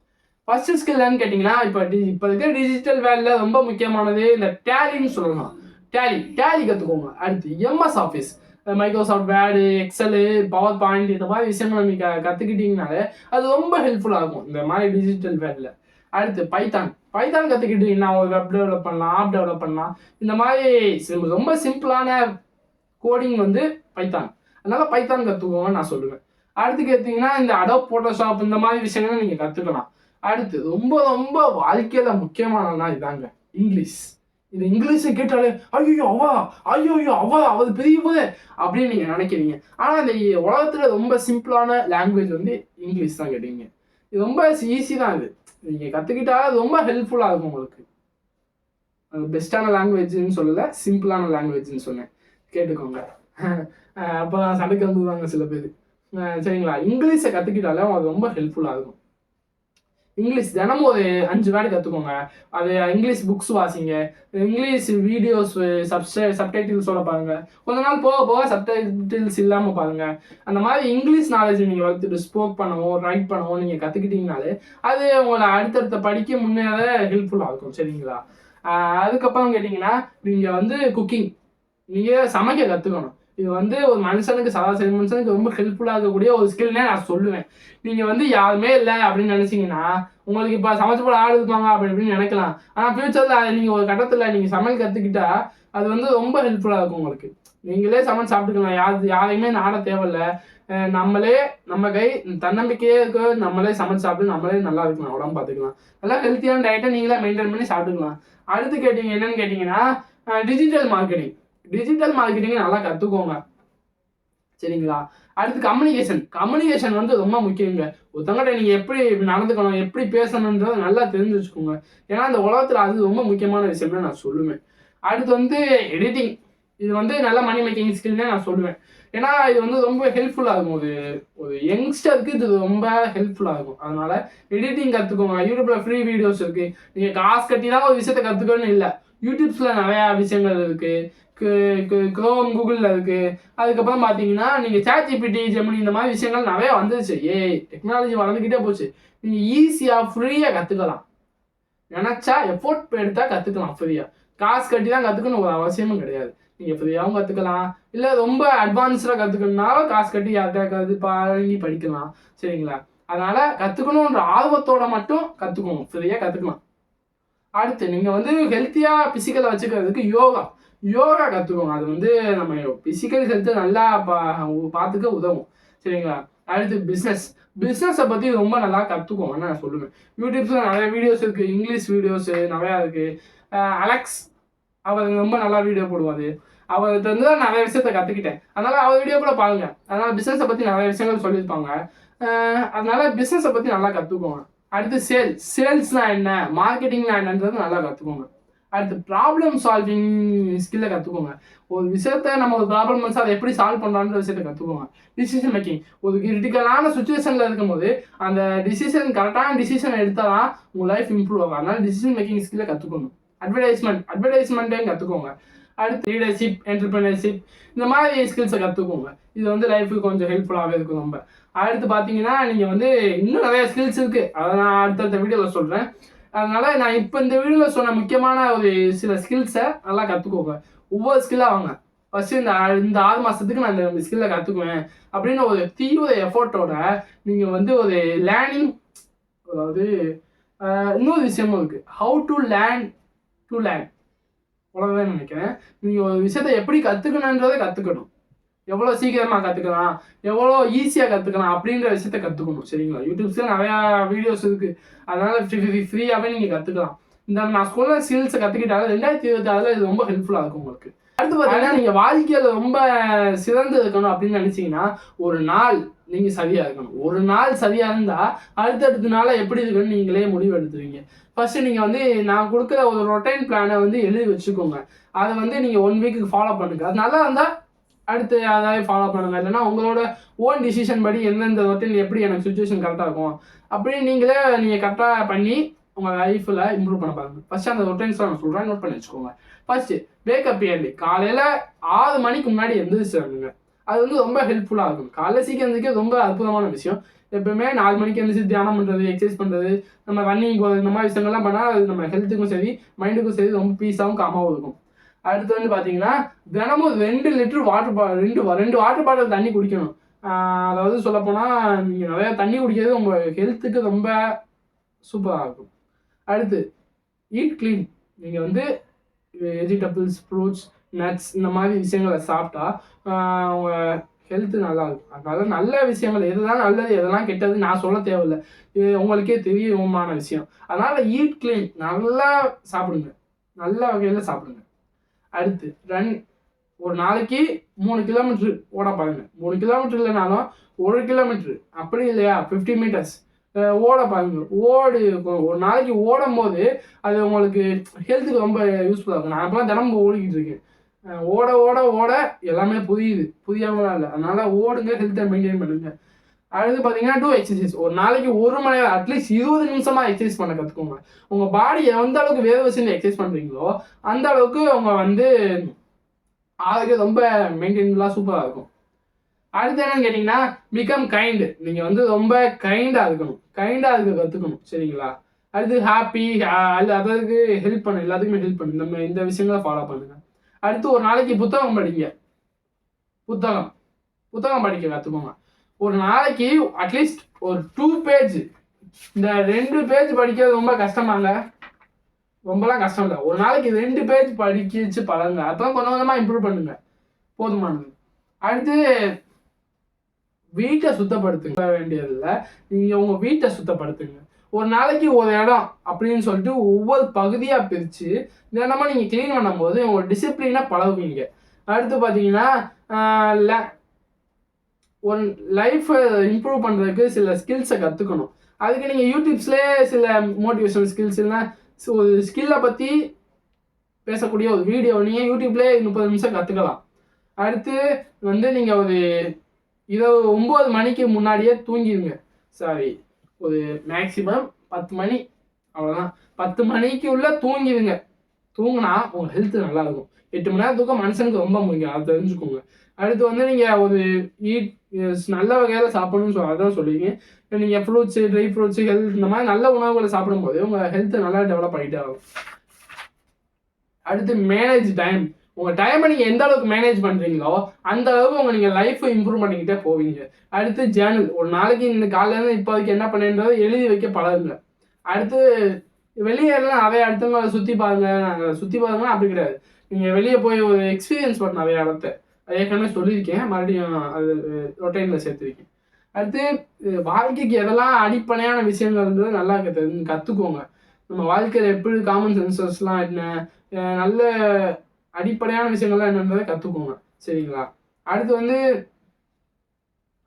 ஃபர்ஸ்ட் ஸ்கில்னு கேட்டிங்கன்னா, இப்போ இருக்கிற டிஜிட்டல் வேலையில் ரொம்ப முக்கியமானது இந்த டேலின்னு சொல்லலாம். டேலி கற்றுக்கோங்க. அடுத்து MS office, Microsoft word, Excel, power point, இந்த மாதிரி விஷயங்கள் நீங்கள் கற்றுக்கிட்டீங்கனாலே அது ரொம்ப ஹெல்ப்ஃபுல்லாக இருக்கும் இந்த மாதிரி டிஜிட்டல் வேர்டில். அடுத்து பைத்தான் கற்றுக்கிட்டீங்கன்னா ஒரு வெப் டெவலப் பண்ணலாம், ஆப் டெவலப் பண்ணலாம். இந்த மாதிரி ரொம்ப சிம்பிளான கோடிங் வந்து பைத்தான். அதனால பைத்தான் கற்றுக்கோங்கன்னு நான் சொல்லுவேன். அடுத்து கேட்டிங்கன்னா இந்த அடோப் ஃபோட்டோஷாப் இந்த மாதிரி விஷயங்களை நீங்கள் கற்றுக்கலாம். அடுத்து ரொம்ப ரொம்ப வாழ்க்கையில் முக்கியமானதுனா இதாங்க இங்கிலீஷ். இந்த இங்கிலீஷை கேட்டாலே ஐயோ அவா அது பெரிய போதே அப்படின்னு நீங்கள் நினைக்கிறீங்க. ஆனால் இந்த உலகத்தில் ரொம்ப சிம்பிளான லாங்குவேஜ் வந்து இங்கிலீஷ் தான் கேட்டீங்க. இது ரொம்ப ஈஸி தான். இது நீங்கள் கற்றுக்கிட்டால் அது ரொம்ப ஹெல்ப்ஃபுல்லாக இருக்கும் உங்களுக்கு. அது பெஸ்ட்டான லாங்குவேஜ்னு சொல்லலை, சிம்பிளான லாங்குவேஜ்னு சொன்னேன், கேட்டுக்கோங்க. அப்போ சண்டைக்கு வந்துடுவாங்க சில பேர். சரிங்களா? இங்கிலீஷை கற்றுக்கிட்டாலும் அது ரொம்ப ஹெல்ப்ஃபுல்லாக இருக்கும். இங்கிலீஷ் தினமும் ஒரு 5 வேர்டு கற்றுக்கோங்க. அது இங்கிலீஷ் புக்ஸ் வாசிங்க, இங்கிலீஷ் வீடியோஸ் சப்டைட்டில்ஸோட பாருங்க. கொஞ்ச நாள் போக போக சப்டைட்டில்ஸ் இல்லாமல் பாருங்க. அந்த மாதிரி இங்கிலீஷ் நாலேஜ் நீங்கள் வளர்த்துட்டு ஸ்போக் பண்ணவும் ரைட் பண்ணவும் நீங்கள் கற்றுக்கிட்டீங்கனாலே அது உங்களை அடுத்தடுத்த படிக்க முன்னேற ஹெல்ப்ஃபுல்லாக இருக்கும். சரிங்களா? அதுக்கப்புறம் கேட்டிங்கன்னா நீங்கள் வந்து குக்கிங், நீங்கள் சமைக்க கற்றுக்கணும். இது வந்து ஒரு மனுஷனுக்கு சராசரி மனுஷனுக்கு ரொம்ப ஹெல்ப்ஃபுல்லாக இருக்கக்கூடிய ஒரு ஸ்கில்னே நான் சொல்லுவேன். நீங்கள் வந்து யாருமே இல்லை அப்படின்னு நினச்சிங்கன்னா உங்களுக்கு இப்போ சமைச்சு போட ஆள் இருப்பாங்க அப்படின்னு நினைக்கலாம். ஆனால் ஃபியூச்சரில் அதை நீங்கள் ஒரு கட்டத்தில் நீங்கள் சமையல் கற்றுக்கிட்டா அது வந்து ரொம்ப ஹெல்ப்ஃபுல்லாக இருக்கும் உங்களுக்கு. நீங்களே சமைச்சு சாப்பிட்டுக்கலாம். யாரையுமே நாட தேவையில்லை. நம்மளே நம்ம கை தன்னம்பிக்கையே இருக்க, நம்மளே சமைச்சு சாப்பிட்டு நம்மளே நல்லா இருக்கலாம், உடம்பு பார்த்துக்கலாம். நல்லா ஹெல்த்தியான டயட்டை நீங்களே மெயின்டைன் பண்ணி சாப்பிட்டுக்கலாம். அடுத்து கேட்டிங்க என்னன்னு கேட்டிங்கன்னா டிஜிட்டல் மார்க்கெட்டிங் நல்லா கற்றுக்கோங்க. சரிங்களா? அடுத்து கம்யூனிகேஷன் வந்து ரொம்ப முக்கியங்க. ஒருத்தவங்கள்ட்ட நீங்கள் எப்படி நடந்துக்கணும், எப்படி பேசணுன்றதை நல்லா தெரிஞ்சு வச்சுக்கோங்க. ஏன்னா இந்த உலகத்தில் அது ரொம்ப முக்கியமான விஷயம்னு நான் சொல்லுவேன். அடுத்து வந்து எடிட்டிங். இது வந்து நல்ல மணி மேக்கிங் ஸ்கில்னே நான் சொல்லுவேன். ஏன்னா இது வந்து ரொம்ப ஹெல்ப்ஃபுல்லாக இருக்கும். ஒரு யங்ஸ்டருக்கு இது ரொம்ப ஹெல்ப்ஃபுல்லாக இருக்கும். அதனால எடிட்டிங் கற்றுக்கோங்க. யூடியூப்ல ஃப்ரீ வீடியோஸ் இருக்குது. நீங்கள் காசு கட்டி தான் ஒரு விஷயத்தை கற்றுக்கணும்னு இல்லை. யூடியூப்ஸில் நிறையா விஷயங்கள் இருக்குது. க்ரோம், கூகுளில் இருக்குது. அதுக்கப்புறம் பார்த்தீங்கன்னா நீங்கள் ChatGPT, ஜெமினி இந்த மாதிரி விஷயங்கள் நிறையா வந்துருச்சு. டெக்னாலஜி வளர்ந்துக்கிட்டே போச்சு. நீங்கள் ஈஸியாக ஃப்ரீயாக கற்றுக்கலாம். நினச்சா எஃபோர்ட் எடுத்தால் கற்றுக்கலாம் ஃப்ரீயாக. காசு கட்டி தான் கற்றுக்கணும் ஒரு அவசியமும் கிடையாது. நீங்கள் ஃப்ரீயாகவும் கற்றுக்கலாம். இல்லை ரொம்ப அட்வான்ஸ்டாக கற்றுக்கணுன்னாலும் காசு கட்டி யார்கிட்ட வாங்கி படிக்கலாம். சரிங்களா? அதனால் கற்றுக்கணுன்ற ஆர்வத்தோட மட்டும் கற்றுக்கணும். ஃப்ரீயாக கற்றுக்கலாம். அடுத்து நீங்கள் வந்து ஹெல்த்தியாக ஃபிசிக்கலை வச்சுக்கிறதுக்கு யோகா கற்றுக்கோங்க. அது வந்து நம்ம ஃபிசிக்கல் ஹெல்த்தை நல்லா பார்த்துக்க உதவும். சரிங்களா? அடுத்து பிஸ்னஸை பற்றி ரொம்ப நல்லா கற்றுக்கோங்கன்னு நான் சொல்லுவேன். யூடியூப்ஸில் நிறைய வீடியோஸ் இருக்குது. இங்கிலீஷ் வீடியோஸு நிறையா இருக்குது. அலெக்ஸ் அவர் ரொம்ப நல்லா வீடியோ போடுவார். அவர்கிட்ட வந்து தான் நிறைய விஷயத்த கற்றுக்கிட்டேன். அதனால் அவர் வீடியோ கூட பாருங்க. அதனால் பிஸ்னஸை பற்றி நிறைய விஷயங்கள் சொல்லியிருப்பாங்க. அதனால் பிஸ்னஸை பற்றி நல்லா கற்றுக்கோங்க. அடுத்து சேல்ஸ்னால் என்ன, மார்க்கெட்டிங்னா என்னன்றது நல்லா கற்றுக்கோங்க. அடுத்து ப்ராப்ளம் சால்விங் ஸ்கில்லை கற்றுக்கோங்க. ஒரு விஷயத்த நம்ம ஒரு ப்ராப்ளம் வந்து அதை எப்படி சால்வ் பண்ணுறான்ற விஷயத்தை கற்றுக்கோங்க. டிசிஷன் மேக்கிங், ஒரு கிரிட்டிக்கலான சுச்சுவேஷனில் இருக்கும்போது அந்த கரெக்டான டிசிஷன் எடுத்தால் தான் உங்கள் லைஃப் இம்ப்ரூவ் ஆகும். அதனால டிசிஷன் மேக்கிங் ஸ்கில்லை கற்றுக்கணும். அட்வர்டைஸ்மெண்ட்டையும் கற்றுக்கோங்க. அடுத்து லீடர்ஷிப், என்டர்பிரினர்ஷிப் இந்த மாதிரி ஸ்கில்ஸை கற்றுக்கோங்க. இது வந்து லைஃபுக்கு கொஞ்சம் ஹெல்ப்ஃபுல்லாகவே இருக்கும் ரொம்ப. அடுத்து பார்த்தீங்கன்னா நீங்கள் வந்து இன்னும் நிறைய ஸ்கில்ஸ் இருக்குது. அதை நான் அடுத்தடுத்த வீடியோவில் சொல்கிறேன். அதனால் நான் இப்போ இந்த வீடியோவில் சொன்ன முக்கியமான ஒரு சில ஸ்கில்ஸை நல்லா கற்றுக்கோங்க. ஒவ்வொரு ஸ்கில்லாக வாங்க. ஃபஸ்ட்டு இந்த 6 மாதத்துக்கு நான் இந்த ஸ்கில்லை கற்றுக்குவேன் அப்படின்னு ஒரு தீவிர எஃபோர்ட்டோட நீங்கள் வந்து ஒரு லேர்னிங், அதாவது இன்னொரு விஷயமும் இருக்குது, ஹவு டு லேர்ன் அவ்வளோதான் நினைக்கிறேன். நீங்கள் ஒரு விஷயத்தை எப்படி கற்றுக்கணுன்றதை கற்றுக்கணும். எவ்வளோ சீக்கிரமாக கற்றுக்கலாம், எவ்வளோ ஈஸியாக கற்றுக்கலாம் அப்படின்ற விஷயத்த கற்றுக்கணும். சரிங்களா? யூடியூப்ஸில் நிறையா வீடியோஸ் இருக்குது. அதனால் ஃப்ரீயாகவே நீங்கள் கற்றுக்கலாம். இந்த நான் ஸ்கூலில் ஸ்கில்ஸை கற்றுக்கிட்டாலும் 2026 இது ரொம்ப ஹெல்ப்ஃபுல்லாக இருக்கும் உங்களுக்கு. அடுத்து பார்த்தீங்கன்னா நீங்கள் வாழ்க்கையில் ரொம்ப சிறந்து இருக்கணும் அப்படின்னு நினச்சிங்கன்னா ஒரு நாள் நீங்கள் சரியாக இருக்கணும். ஒரு நாள் சரியாக இருந்தால் அடுத்தடுத்த நாளாக எப்படி இருக்குன்னு நீங்களே முடிவு எடுத்துருவீங்க. ஃபஸ்ட்டு நீங்கள் வந்து நான் கொடுக்குற ஒரு ரொட்டைன் பிளானை வந்து எழுதி வச்சுக்கோங்க. அதை வந்து நீங்கள் 1 வீக்குக்கு ஃபாலோ பண்ணுங்க. அது நல்லா இருந்தால் அடுத்து அதாவது ஃபாலோ பண்ணுங்க. இல்லைன்னா உங்களோட ஓன் டிசிஷன் படி எந்தெந்த ரொட்டைன் எப்படி எனக்கு சுச்சுவேஷன் கரெக்டாக இருக்கும் அப்படின்னு நீங்கள் கரெக்டாக பண்ணி உங்கள் லைஃப்பில் இம்ப்ரூவ் பண்ண பாருங்க. ஃபர்ஸ்ட் அந்த ரொட்டீன்ஸ்லாம் நான் சொல்கிறேன், நோட் பண்ணி வச்சுக்கோங்க. ஃபர்ஸ்ட் வேக்கப் இயர்லி, காலையில் 6 மணிக்கு முன்னாடி எந்திரிச்சிருங்க. அது வந்து ரொம்ப ஹெல்ப்ஃபுல்லாக இருக்கும். காலையில் சீக்கிரம் எந்திரிக்க ரொம்ப அற்புதமான விஷயம். எப்பவுமே 4 மணிக்கு எழுந்திரிச்சு தியானம் பண்ணுறது, எக்ஸசைஸ் பண்ணுறது, நம்ம ரன்னிங் போகிறது, இந்த மாதிரி விஷயங்கள்லாம் பண்ணால் அது நம்ம ஹெல்த்துக்கும் சரி மைண்டுக்கும் சரி ரொம்ப பீஸாகவும் காமாகவும் இருக்கும். அடுத்து வந்து பார்த்தீங்கன்னா தினமும் 2 லிட்டர் ரெண்டு வாட்டர் பாட்டில் தண்ணி குடிக்கணும். அதாவது சொல்லப்போனால் நீங்கள் நிறையா தண்ணி குடிக்கிறது உங்கள் ஹெல்த்துக்கு ரொம்ப சூப்பராக இருக்கும். அடுத்து ஈட் க்ளீன். நீங்கள் வந்து வெஜிடபிள்ஸ், ஃப்ரூட்ஸ், நட்ஸ் இந்த மாதிரி விஷயங்களை சாப்பிட்டா உங்கள் ஹெல்த்து நல்லா இருக்கும். அதனால நல்ல விஷயங்கள் எதுதான் நல்லது எதெல்லாம் கெட்டது நான் சொல்ல தேவையில்லை, இது உங்களுக்கே தெரியுமான விஷயம். அதனால் ஈட் க்ளீன், நல்லா சாப்பிடுங்க, நல்ல வகையில் சாப்பிடுங்க. அடுத்து ரன். ஒரு நாளைக்கு 3 கிலோமீட்டர் ஓட பாருங்க. 3 கிலோமீட்டர் இல்லைனாலும் 1 கிலோமீட்டர், அப்படி இல்லையா 50 மீட்டர்ஸ் ஓட பாருங்க. ஒரு நாளைக்கு ஓடும் போது அது உங்களுக்கு ஹெல்த்துக்கு ரொம்ப யூஸ்ஃபுல்லாக இருக்கும். நான் இப்போலாம் தினமும் ஓடிக்கிட்டு இருக்கேன். ஓட ஓட ஓட எல்லாமே புரியாமலாம் இல்லை. அதனால ஓடுங்க, ஹெல்த்தை மெயின்டைன் பண்ணுங்க. அடுத்து பார்த்தீங்கன்னா டூ எக்ஸசைஸ். ஒரு நாளைக்கு 1 மணி நேரம், அட்லீஸ்ட் 20 நிமிஷமா எக்ஸசைஸ் பண்ண கற்றுக்கோங்க. உங்கள் பாடி எந்த அளவுக்கு வேறு விஷயம் எக்ஸசைஸ் பண்ணுறீங்களோ அந்த அளவுக்கு அவங்க வந்து ஆரோக்கியம் ரொம்ப மெயின்டைன்லாம் சூப்பராக இருக்கும். அடுத்து என்னன்னு கேட்டிங்கன்னா பிகம் கைண்டு. நீங்கள் வந்து ரொம்ப கைண்டாக இருக்கணும், கைண்டாக இருக்க கற்றுக்கணும், சரிங்களா? அடுத்து ஹாப்பி, அதற்கு ஹெல்ப் பண்ணு, எல்லாத்துக்குமே ஹெல்ப் பண்ணு. நம்ம இந்த விஷயங்களை ஃபாலோ பண்ணுங்க. அடுத்து ஒரு நாளைக்கு புத்தகம் படிங்க. புத்தகம் படிக்க கற்றுக்கோங்க. ஒரு நாளைக்கு அட்லீஸ்ட் ஒரு 2 பேஜ். இந்த 2 பேஜ் படிக்கிறது ரொம்ப கஷ்டமாங்க, ரொம்பலாம் கஷ்டம் இல்லை. ஒரு நாளைக்கு 2 பேஜ் படிக்க வச்சு பழங்க. அப்போ கொஞ்சம் கொஞ்சமாக இம்ப்ரூவ் பண்ணுங்க, போதுமானது. அடுத்து வீட்டை சுத்தப்படுத்துங்க. வேண்டியதில்லை, நீங்கள் உங்கள் வீட்டை சுத்தப்படுத்துங்க. ஒரு நாளைக்கு ஒரு இடம் அப்படின்னு சொல்லிட்டு ஒவ்வொரு பகுதியாக பிரித்து தினமும் நீங்கள் க்ளீன் பண்ணும்போது உங்கள் டிசிப்ளினாக பழகுவீங்க. அடுத்து பார்த்தீங்கன்னா ஒரு லைஃப்பை இம்ப்ரூவ் பண்ணுறதுக்கு சில ஸ்கில்ஸை கற்றுக்கணும். அதுக்கு நீங்கள் யூடியூப்ஸ்லேயே சில மோட்டிவேஷனல் ஸ்கில்ஸ் இல்லைனா ஒரு ஸ்கில்லை பற்றி பேசக்கூடிய ஒரு வீடியோ நீங்கள் யூடியூப்லேயே 30 நிமிஷம் கற்றுக்கலாம். அடுத்து வந்து நீங்கள் ஒரு 9 மணிக்கு முன்னாடியே தூங்கிடுங்க. ஒரு மேக்ஸிமம் 10 மணி, அவ்வளோதான். 10 மணிக்கு உள்ள தூங்கிடுங்க. தூங்கினா உங்கள் ஹெல்த்து நல்லா இருக்கும். 8 மணி நேரம் தூக்கம் மனுஷனுக்கு ரொம்ப முக்கியம், அதை தெரிஞ்சுக்கோங்க. அடுத்து வந்து நீங்கள் ஒரு நல்ல வகையில் சாப்பிடணும்னு அதான் சொல்லியிருக்கேன். நீங்கள் ஃப்ரூட்ஸு, ட்ரை ஃப்ரூட்ஸு, ஹெல்த் இந்த மாதிரி நல்ல உணவுகளை சாப்பிடும்போது உங்கள் ஹெல்த்து நல்லா டெவலப் ஆகிட்டே ஆகும். அடுத்து மேனேஜ் டைம். உங்கள் டைமை நீங்கள் எந்த அளவுக்கு மேனேஜ் பண்ணுறீங்களோ அந்த அளவுக்கு நீங்கள் லைஃப்பை இம்ப்ரூவ் பண்ணிக்கிட்டே போவீங்க. அடுத்து ஜேர்னல். ஒரு நாளைக்கு இந்த காலையிலேருந்து இப்போதைக்கு என்ன பண்ணுன்றதை எழுதி வைக்க பழகுங்க. அடுத்து வெளியே எல்லாம் நிறைய இடத்துல சுற்றி பாருங்கன்னா அப்படி கிடையாது. நீங்கள் வெளியே போய் ஒரு எக்ஸ்பீரியன்ஸ் பண்ண நிறைய இடத்த ஏற்கனவே சொல்லியிருக்கேன், மறுபடியும் அது ரொட்டைனில் சேர்த்துருக்கேன். அடுத்து வாழ்க்கைக்கு எதெல்லாம் அடிப்படையான விஷயங்கள்ன்றது நல்லா கற்றுக்கோங்க. நம்ம வாழ்க்கையில் எப்படி காமன் சென்சஸ்லாம் என்ன, நல்ல அடிப்படையான விஷயங்கள்லாம் என்னன்றதை கற்றுக்கோங்க, சரிங்களா? அடுத்து வந்து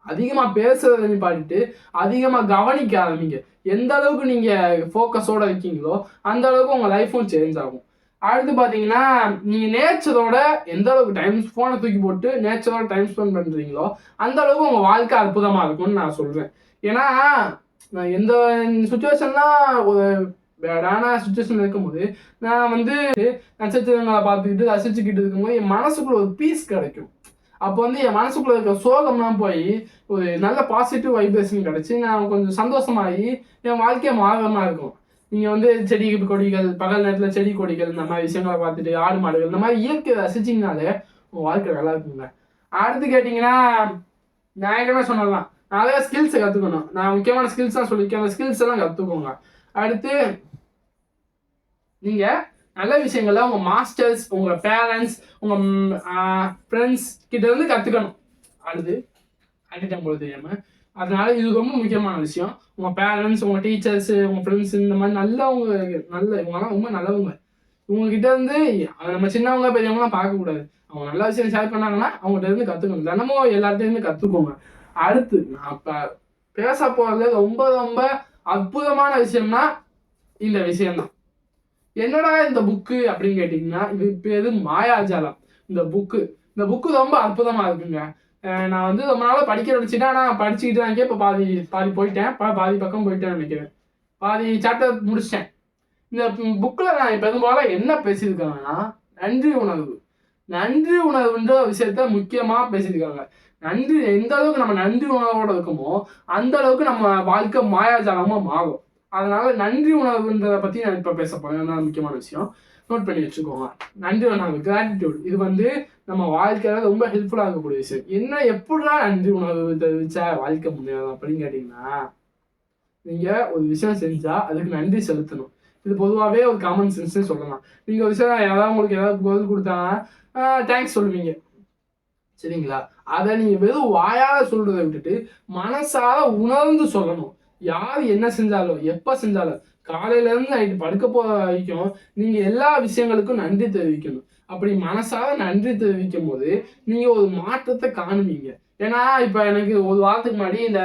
அதிகமாக பேசுறதை நிப்பாட்டிட்டு அதிகமாக கவனிக்க ஆரம்பிங்க. எந்த அளவுக்கு நீங்கள் ஃபோக்கஸோட இருக்கீங்களோ அந்த அளவுக்கு உங்கள் லைஃப்பும் சேஞ்ச் ஆகும். அடுத்து பார்த்தீங்கன்னா நீங்கள் நேச்சரோட எந்த அளவுக்கு ஃபோனை தூக்கி போட்டு நேச்சரோட டைம் ஸ்பெண்ட் பண்ணுறீங்களோ அந்த அளவுக்கு உங்கள் வாழ்க்கை அற்புதமாக இருக்கும்னு நான் சொல்கிறேன். ஏன்னா நான் எந்த சுச்சுவேஷன்லாம் ஒரு பேடான சுச்சுவேஷன் இருக்கும்போது நான் வந்து நட்சத்திரங்களை பார்த்துக்கிட்டு ரசிச்சுக்கிட்டு இருக்கும்போது என் மனசுக்குள்ள ஒரு பீஸ் கிடைக்கும். அப்போ வந்து என் மனசுக்குள்ள இருக்க சோகம்லாம் போய் ஒரு நல்ல பாசிட்டிவ் வைப்ரேஷன் கிடச்சி நான் கொஞ்சம் சந்தோஷமாகி என் வாழ்க்கையை மாறமாக இருக்கும். நீங்கள் வந்து செடி கொடிகள், பகல் நேரத்தில் செடி கொடிகள் இந்த மாதிரி விஷயங்களை பார்த்துட்டு ஆடு மாடுகள் இந்த மாதிரி இயற்கையை ரசிச்சிங்கனாலே உங்கள் வாழ்க்கை நல்லா இருக்குங்க. அடுத்து கேட்டிங்கன்னா நான் ஏற்கனவே சொன்னதான் நிறைய ஸ்கில்ஸை கற்றுக்கணும். நான் முக்கியமான ஸ்கில்ஸ் தான் சொல்லியிருக்கேன், அந்த ஸ்கில்ஸ் எல்லாம் கற்றுக்கோங்க. அடுத்து நீங்கள் நல்ல விஷயங்களை உங்கள் மாஸ்டர்ஸ், உங்கள் பேரண்ட்ஸ், உங்கள் ஃப்ரெண்ட்ஸ் கிட்ட இருந்து கற்றுக்கணும். அடுத்து டைம் போல தெரியாமல். அதனால இது ரொம்ப முக்கியமான விஷயம். உங்கள் பேரண்ட்ஸ், உங்கள் டீச்சர்ஸு, உங்கள் ஃப்ரெண்ட்ஸ் இந்த மாதிரி இவங்கெல்லாம் ரொம்ப நல்லவங்க. இவங்ககிட்ட இருந்து நம்ம சின்னவங்க பெரியவங்களாம் பார்க்கக்கூடாது. அவங்க நல்ல விஷயம் ஷேர் பண்ணாங்கன்னா அவங்ககிட்ட இருந்து கற்றுக்கணும். தினமும் எல்லார்ட்டையும் கற்றுக்கோங்க. அடுத்து நான் இப்போ பேச போகிறது ரொம்ப ரொம்ப அற்புதமான விஷயம்னா இந்த விஷயம்தான். என்னடா இந்த புக்கு அப்படின்னு கேட்டிங்கன்னா இது பேர் மாயாஜாலம். இந்த புக்கு ரொம்ப அற்புதமாக இருக்குங்க. நான் வந்து ரொம்ப நாளாக படிக்க நினச்சிட்டேன், ஆனால் படிச்சுக்கிட்டு தான் இப்போ பாதி போயிட்டேன், பாதி பக்கம் போயிட்டேன்னு நினைக்கிறேன். பாதி சாப்டர் முடிச்சிட்டேன். இந்த புக்கில் நான் பெரும்பாலும் என்ன பேசியிருக்காங்கன்னா நன்றி உணர்வு. நன்றி உணர்வுன்ற விஷயத்த முக்கியமாக பேசியிருக்காங்க. நன்றி எந்த அளவுக்கு நம்ம நன்றி உணர்வோட இருக்கோமோ அந்த அளவுக்கு நம்ம வாழ்க்கை மாயாஜாலமாக மாறும். அதனால நன்றி உணர்வுன்றதை பற்றி நான் இப்போ பேச போகிறேன். அதுதான் முக்கியமான விஷயம். நோட் பண்ணி வச்சுக்கோங்க. நன்றி உணர்வு, கிராட்டிடியூட், இது வந்து நம்ம வாழ்க்கையில ரொம்ப ஹெல்ப்ஃபுல்லாக இருக்கக்கூடிய விஷயம். என்ன எப்படிலாம் நன்றி உணர்வு தெரிவிச்சா வாழ்க்கை முன்னேறும் அப்படின்னு கேட்டிங்கன்னா, நீங்கள் ஒரு விஷயம் செஞ்சால் அதுக்கு நன்றி செலுத்தணும். இது பொதுவாகவே ஒரு காமன் சென்ஸ்னே சொல்லலாம். நீங்கள் ஒரு விஷயம் யாராவது உங்களுக்கு ஏதாவது பதில் கொடுத்தாங்கன்னா தேங்க்ஸ் சொல்லுவீங்க, சரிங்களா? அதை நீங்கள் வெறும் வாயால் சொல்கிறத விட்டுட்டு மனசால உணர்ந்து சொல்லணும். யார் என்ன செஞ்சாலும் எப்போ செஞ்சாலும் காலையிலேருந்து நைட்டு படுக்க போகிற வரைக்கும் நீங்கள் எல்லா விஷயங்களுக்கும் நன்றி தெரிவிக்கணும். அப்படி மனசால நன்றி தெரிவிக்கும் போது நீங்கள் ஒரு மாற்றத்தை காணுவீங்க. ஏன்னா இப்போ எனக்கு ஒரு வாரத்துக்கு முன்னாடி இந்த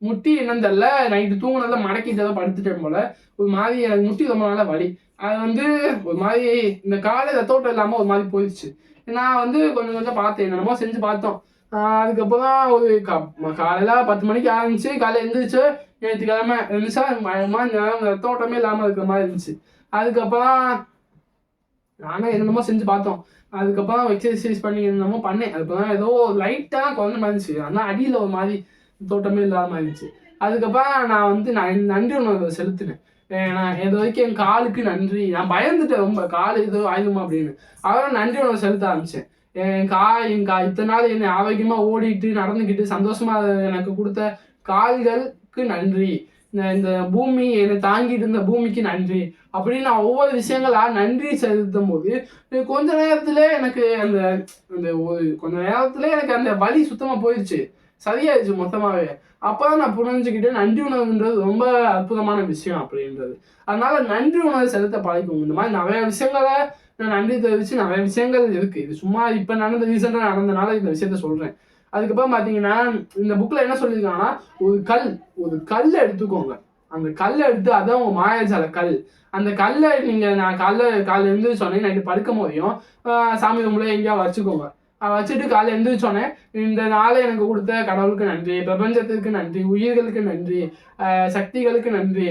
முட்டி என்னன்னு தெரியல, நைட்டு தூங்கினதுல மடக்கிட்டு படுத்துட்டேன் போல, ஒரு மாதிரி எனக்கு முட்டி ரொம்ப நாள வலி. அது வந்து ஒரு மாதிரி இந்த காலை ரத்தோட்டம் இல்லாமல் ஒரு மாதிரி போயிடுச்சு. நான் வந்து கொஞ்சம் கொஞ்சம் பார்த்தேன், என்னென்னமோ செஞ்சு பார்த்தோம். அதுக்கப்புறம் ஒரு காலையில் 10 மணிக்கு ஆரம்பிச்சு காலையில் எழுந்திரிச்சு ஞாயிற்றுக்கிழமை இருந்துச்சா ரத்தோட்டமே இல்லாமல் இருக்கிற மாதிரி இருந்துச்சு. அதுக்கப்புறம் நானும் என்னென்னமோ செஞ்சு பார்த்தோம். அதுக்கப்புறம் எக்ஸசைஸ் பண்ணி என்னென்னமோ பண்ணேன். அதுக்கப்புறம் ஏதோ லைட்டாக குறைஞ்ச மாதிரி இருந்துச்சு. ஆனால் அடியில் ஒரு மாதிரி தோட்டமே இல்லாத மாதிரி இருந்துச்சு. அதுக்கப்புறம் நான் நன்றி உணர்வை செலுத்தினேன். நான் இது வரைக்கும் என் காலுக்கு நன்றி, நான் பயந்துட்டேன் ரொம்ப, கால் ஏதோ ஆயுதுமா அப்படின்னு. அதெல்லாம் நன்றி உணர்வை செலுத்த ஆரம்பிச்சேன். என் இத்தனை நாள் என்னை ஆரோக்கியமாக ஓடிட்டு நடந்துக்கிட்டு சந்தோஷமா எனக்கு கொடுத்த கால்களுக்கு நன்றி, இந்த பூமி என்னை தாங்கிட்டு இருந்த பூமிக்கு நன்றி அப்படின்னு நான் ஒவ்வொரு விஷயங்களா நன்றி செலுத்தும் போது கொஞ்ச நேரத்துல எனக்கு கொஞ்ச நேரத்துல எனக்கு அந்த வலி சுத்தமா போயிடுச்சு, சரியாயிடுச்சு மொத்தமாவே. அப்பதான் நான் புரிஞ்சுக்கிட்டேன் நன்றி உணர்வுன்றது ரொம்ப அற்புதமான விஷயம் அப்படின்றது. அதனால நன்றி உணர்வு செலுத்த பழகிக்கோங்க. இந்த மாதிரி நிறைய விஷயங்களை நான் நன்றி தெரிவிச்சு நிறைய விஷயங்கள் இருக்கு. இது சும்மா இப்ப ரீசெண்டா நடந்தனால இந்த விஷயத்த சொல்றேன். அதுக்கப்புறம் பாத்தீங்கன்னா இந்த புக்ல என்ன சொல்லியிருக்காங்கன்னா, ஒரு கல் எடுத்துக்கோங்க. அந்த கல்லை எடுத்து, அதான் உங்க மாயாஜால கல். அந்த கல்லை நான் காலைல எழுந்திரிச்சோன்னே நைட்டு படுக்கும் போதையும் சாமி ரூம்ல எங்கேயா வச்சுக்கோங்க. வச்சுட்டு காலைல எழுந்திரிச்சோன்னே இந்த நாளை எனக்கு கொடுத்த கடவுளுக்கு நன்றி, பிரபஞ்சத்திற்கு நன்றி, உயிர்களுக்கு நன்றி, சக்திகளுக்கு நன்றி,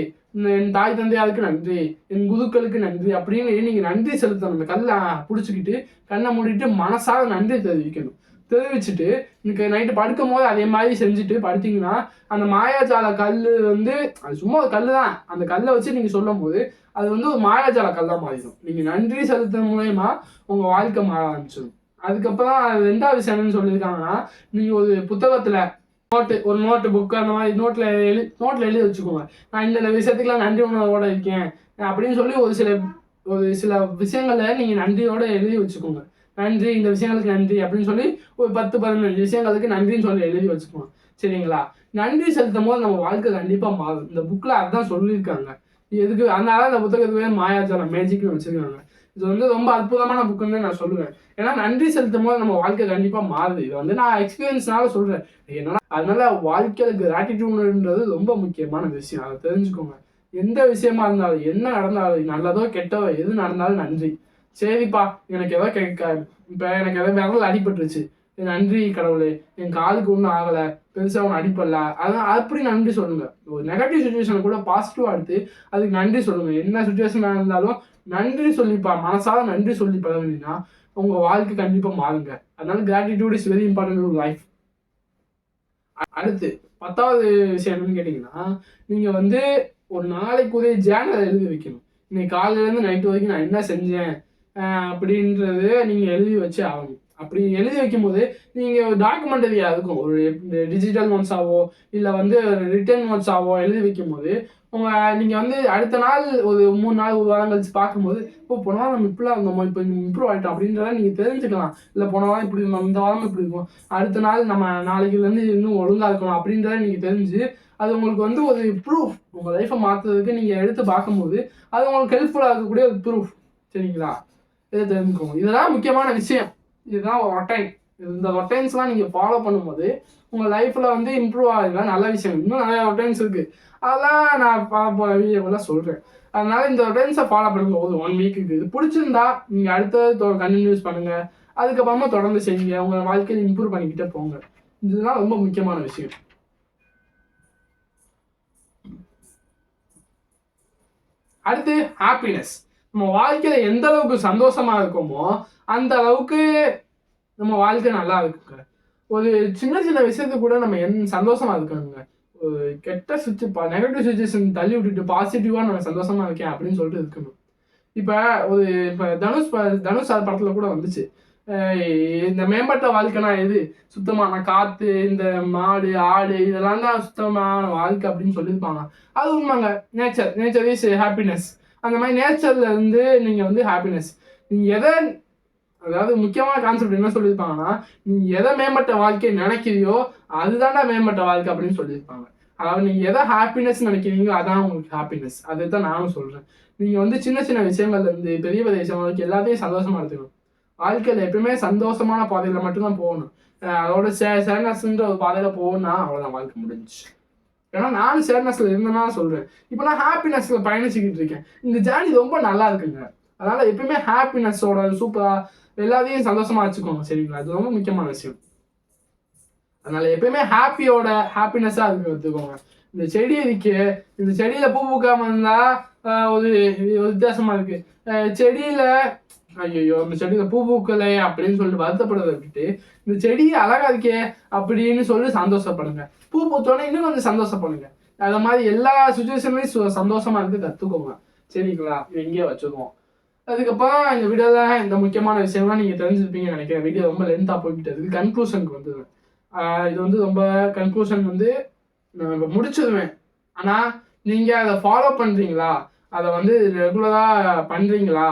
என் தாய் தந்தையாருக்கு நன்றி, என் குருக்களுக்கு நன்றி அப்படின்னு நீங்க நன்றி செலுத்தணும். அந்த கல்லை பிடிச்சிக்கிட்டு கண்ணை மூடிட்டு மனசாக நன்றி தெரிவிக்கணும். தெரிவிச்சுட்டு இன்னைக்கு நைட்டு படுக்கும் போது அதே மாதிரி செஞ்சுட்டு படுத்தீங்கன்னா அந்த மாயாஜால கல் வந்து அது சும்மா ஒரு கல் தான். அந்த கல்லை வச்சு நீங்க சொல்லும் போது அது வந்து ஒரு மாயாஜால கல்லா மாறிடும். நீங்க நன்றி செலுத்துற மூலயமா உங்க வாழ்க்கை மாற ஆரம்பிச்சிடும். அதுக்கப்புறம் ரெண்டாவது விஷயம் என்னன்னு சொல்லியிருக்காங்கன்னா, நீங்க ஒரு புத்தகத்துல ஒரு நோட்டு புக்கு அந்த மாதிரி நோட்ல எழுதி வச்சுக்கோங்க. நான் இந்த விஷயத்துக்குலாம் நன்றி உணர்வோட இருக்கேன் அப்படின்னு சொல்லி ஒரு சில விஷயங்களை நீங்க நன்றியோட எழுதி வச்சுக்கோங்க. நன்றி, இந்த விஷயங்களுக்கு நன்றி அப்படின்னு சொல்லி ஒரு 10-15 விஷயங்களுக்கு நன்றின்னு சொல்லி எழுதி வச்சுக்கோங்க, சரிங்களா? நன்றி செலுத்தும் போது நம்ம வாழ்க்கை கண்டிப்பா மாறும். இந்த புக்ல அதுதான் சொல்லியிருக்காங்க. எதுக்கு அதனால இந்த புத்தகத்துக்கு மாயாஜாலம் மேஜிக்னு வச்சிருக்காங்க. இது வந்து ரொம்ப அற்புதமான புக்குன்னு நான் சொல்லுவேன். ஏன்னா நன்றி செலுத்தும் போது நம்ம வாழ்க்கை கண்டிப்பா மாறுது. இது வந்து நான் எக்ஸ்பீரியன்ஸ்னால சொல்றேன். என்னன்னா அதனால வாழ்க்கையில கிராட்டிடியூடுன்றது ரொம்ப முக்கியமான விஷயம். அதை தெரிஞ்சுக்கோங்க. எந்த விஷயமா இருந்தாலும், என்ன நடந்தாலும், நல்லதோ கெட்டதோ எது நடந்தாலும் நன்றி. சரிப்பா, எனக்கு ஏதோ இப்போ எனக்கு ஏதோ விரல் அடிபட்டுருச்சு, நன்றி கடவுளே, என் காலுக்கு ஒன்றும் ஆகலை, பெருசாக ஒன்றும் அடிப்படல, அதான் அப்படி நன்றி சொல்லுங்க. ஒரு நெகட்டிவ் சுச்சுவேஷனை கூட பாசிட்டிவாக எடுத்து அதுக்கு நன்றி சொல்லுங்க. என்ன சுச்சுவேஷனாக இருந்தாலும் நன்றி சொல்லிப்பா, மனசால நன்றி சொல்லி பழகுனீங்கன்னா உங்க வாழ்க்கை கண்டிப்பாக மாறுங்க. அதனால gratitude is very important in life. அடுத்து 10வது விஷயம் என்னன்னு கேட்டீங்கன்னா, நீங்க வந்து ஒரு நாளைக்கு ஒரு ஜேர்னல் எழுதி வைக்கணும். இன்னைக்கு காலையிலேருந்து நைட்டு வரைக்கும் நான் என்ன செஞ்சேன் அப்படின்றது நீங்க எழுதி வச்சு ஆகணும். அப்படி எழுதி வைக்கும் போது நீங்க ஒரு டாக்குமெண்டரியா இருக்கும். ஒரு டிஜிட்டல் நோட்ஸாவோ இல்லை வந்து ரிட்டன் நோட்ஸாவோ எழுதி வைக்கும் போது நீங்க வந்து அடுத்த நாள் ஒரு 3 நாள் ஒரு வாரம் கழிச்சு பார்க்கும்போது போன வாரம் நம்ம இப்படிலாம் இருந்தோம், இப்போ இம்ப்ரூவ் ஆகிட்டோம் அப்படின்றத நீங்க தெரிஞ்சுக்கலாம். இல்லை போன வாரம் இப்படி இருந்தோம், இந்த வாரம் இப்படி இருக்கும், அடுத்த நாள் நம்ம நாளைக்குலேருந்து இன்னும் ஒழுங்கா இருக்கணும் அப்படின்றத நீங்க தெரிஞ்சு அது உங்களுக்கு வந்து ஒரு ப்ரூஃப். உங்க லைஃப்பை மாற்றுறதுக்கு நீங்க எடுத்து பார்க்கும்போது அது உங்களுக்கு ஹெல்ப்ஃபுல்லாக இருக்கக்கூடிய ஒரு ப்ரூஃப், சரிங்களா? இதை தெரிஞ்சுக்கோங்க. இதெல்லாம் முக்கியமான விஷயம். இதுதான் ரொட்டைன். இந்த ரொட்டைன்ஸ்லாம் நீங்கள் ஃபாலோ பண்ணும்போது உங்கள் லைஃப்பில் வந்து இம்ப்ரூவ் ஆகுதுலாம் நல்ல விஷயம். இன்னும் நிறைய ரொட்டைன்ஸ் இருக்குது, அதெல்லாம் நான் வீடியோவில் சொல்கிறேன். அதனால இந்த ரொட்டைன்ஸை ஃபாலோ பண்ணுங்க ஒரு 1 வீக்குக்கு. இது பிடிச்சிருந்தா நீங்கள் அடுத்தது கண்டினியூஸ் பண்ணுங்கள். அதுக்கப்புறமா தொடர்ந்து செய்யுங்க. உங்கள் வாழ்க்கையை இம்ப்ரூவ் பண்ணிக்கிட்டே போங்க. இதுதான் ரொம்ப முக்கியமான விஷயம். அடுத்து ஹாப்பினஸ். நம்ம வாழ்க்கையில எந்த அளவுக்கு சந்தோஷமா இருக்கோமோ அந்த அளவுக்கு நம்ம வாழ்க்கை நல்லா இருக்குங்க. ஒரு சின்ன சின்ன விஷயத்துக்கு கூட நம்ம சந்தோஷமா இருக்கணுங்க. ஒரு கெட்ட நெகட்டிவ் சுச்சுவேஷன் தள்ளி விட்டுட்டு பாசிட்டிவா நான் சந்தோஷமா இருக்கேன் அப்படின்னு சொல்லிட்டு இருக்கணும். இப்ப தனுஷ் சார் படத்துல கூட வந்துச்சு, இந்த மேம்பட்ட வாழ்க்கைனா எது, சுத்தமான காத்து, இந்த மாடு ஆடு இதெல்லாம் தான் சுத்தமான வாழ்க்கை அப்படின்னு சொல்லியிருப்பாங்க. அது உண்மைங்க. Nature is happiness. அந்த மாதிரி நேச்சர்ல இருந்து நீங்க வந்து ஹாப்பினஸ், நீங்க எதை, அதாவது முக்கியமான கான்செப்ட் என்ன சொல்லியிருப்பாங்கன்னா, நீ எதை மேம்பட்ட வாழ்க்கையை நினைக்கிறியோ அதுதான்டா மேம்பட்ட வாழ்க்கை அப்படின்னு சொல்லியிருப்பாங்க. அதாவது நீங்க எதை ஹாப்பினஸ் நினைக்கிறீங்களோ அதான் உங்களுக்கு ஹாப்பினஸ். அதை தான் நானும் சொல்றேன். நீங்க வந்து சின்ன சின்ன விஷயங்கள்ல இருந்து பெரிய பெரிய விஷயங்களுக்கு எல்லாத்தையும் சந்தோஷமா எடுத்துக்கணும். வாழ்க்கையில எப்பயுமே சந்தோஷமான பாதையில மட்டும்தான் போகணும். அதோட சேட்னஸ்ன்ற ஒரு பாதையில போகணும்னா அவ்வளவுதான், வாழ்க்கை முடிஞ்சிச்சு. ஏன்னா நானும் சேட்னஸ்ல இருந்தேன்னா சொல்றேன். இப்போ நான் ஹாப்பினஸ்ல பயணிச்சுக்கிட்டு இருக்கேன். இந்த ஜேர்னி ரொம்ப நல்லா இருக்குங்க. அதனால எப்பயுமே ஹாப்பினஸோட சூப்பரா எல்லாத்தையும் சந்தோஷமா வச்சுக்கோங்க, சரிங்களா? அது ரொம்ப முக்கியமான விஷயம். அதனால எப்பயுமே ஹாப்பினஸா அதுக்கு எடுத்துக்கோங்க. இந்த செடி இருக்கு, இந்த செடியில பூ பூக்காம இருந்தா ஒரு வித்தியாசமா இருக்கு. செடியில ஐயோ இந்த செடியில பூ பூக்கலை அப்படின்னு சொல்லிட்டு வருத்தப்படுறத விட்டுட்டு, இந்த செடி அழகா இருக்கே அப்படின்னு சொல்லி சந்தோஷப்படுங்க. பூ பூத்தோடனே இன்னும் கொஞ்சம் சந்தோஷப்படுங்க. அது மாதிரி எல்லா சுச்சுவேஷன்லையும் சந்தோஷமா இருக்கு கத்துக்கோங்க, சரிங்களா? எங்கேயோ வச்சுக்குவோம். அதுக்கப்புறம் இந்த வீடியோல இந்த முக்கியமான விஷயம்லாம் நீங்க தெரிஞ்சிருப்பீங்கன்னு நினைக்கிறேன். வீடியோ ரொம்ப லென்த்தா போய்கிட்டு இருக்கு. கன்க்ளூஷனுக்கு வந்துடுவேன். இது வந்து ரொம்ப கன்க்ளூஷன் வந்து நான் இப்போ முடிச்சிடுவேன். ஆனா நீங்க அதை ஃபாலோ பண்றீங்களா, அதை வந்து ரெகுலரா பண்றீங்களா,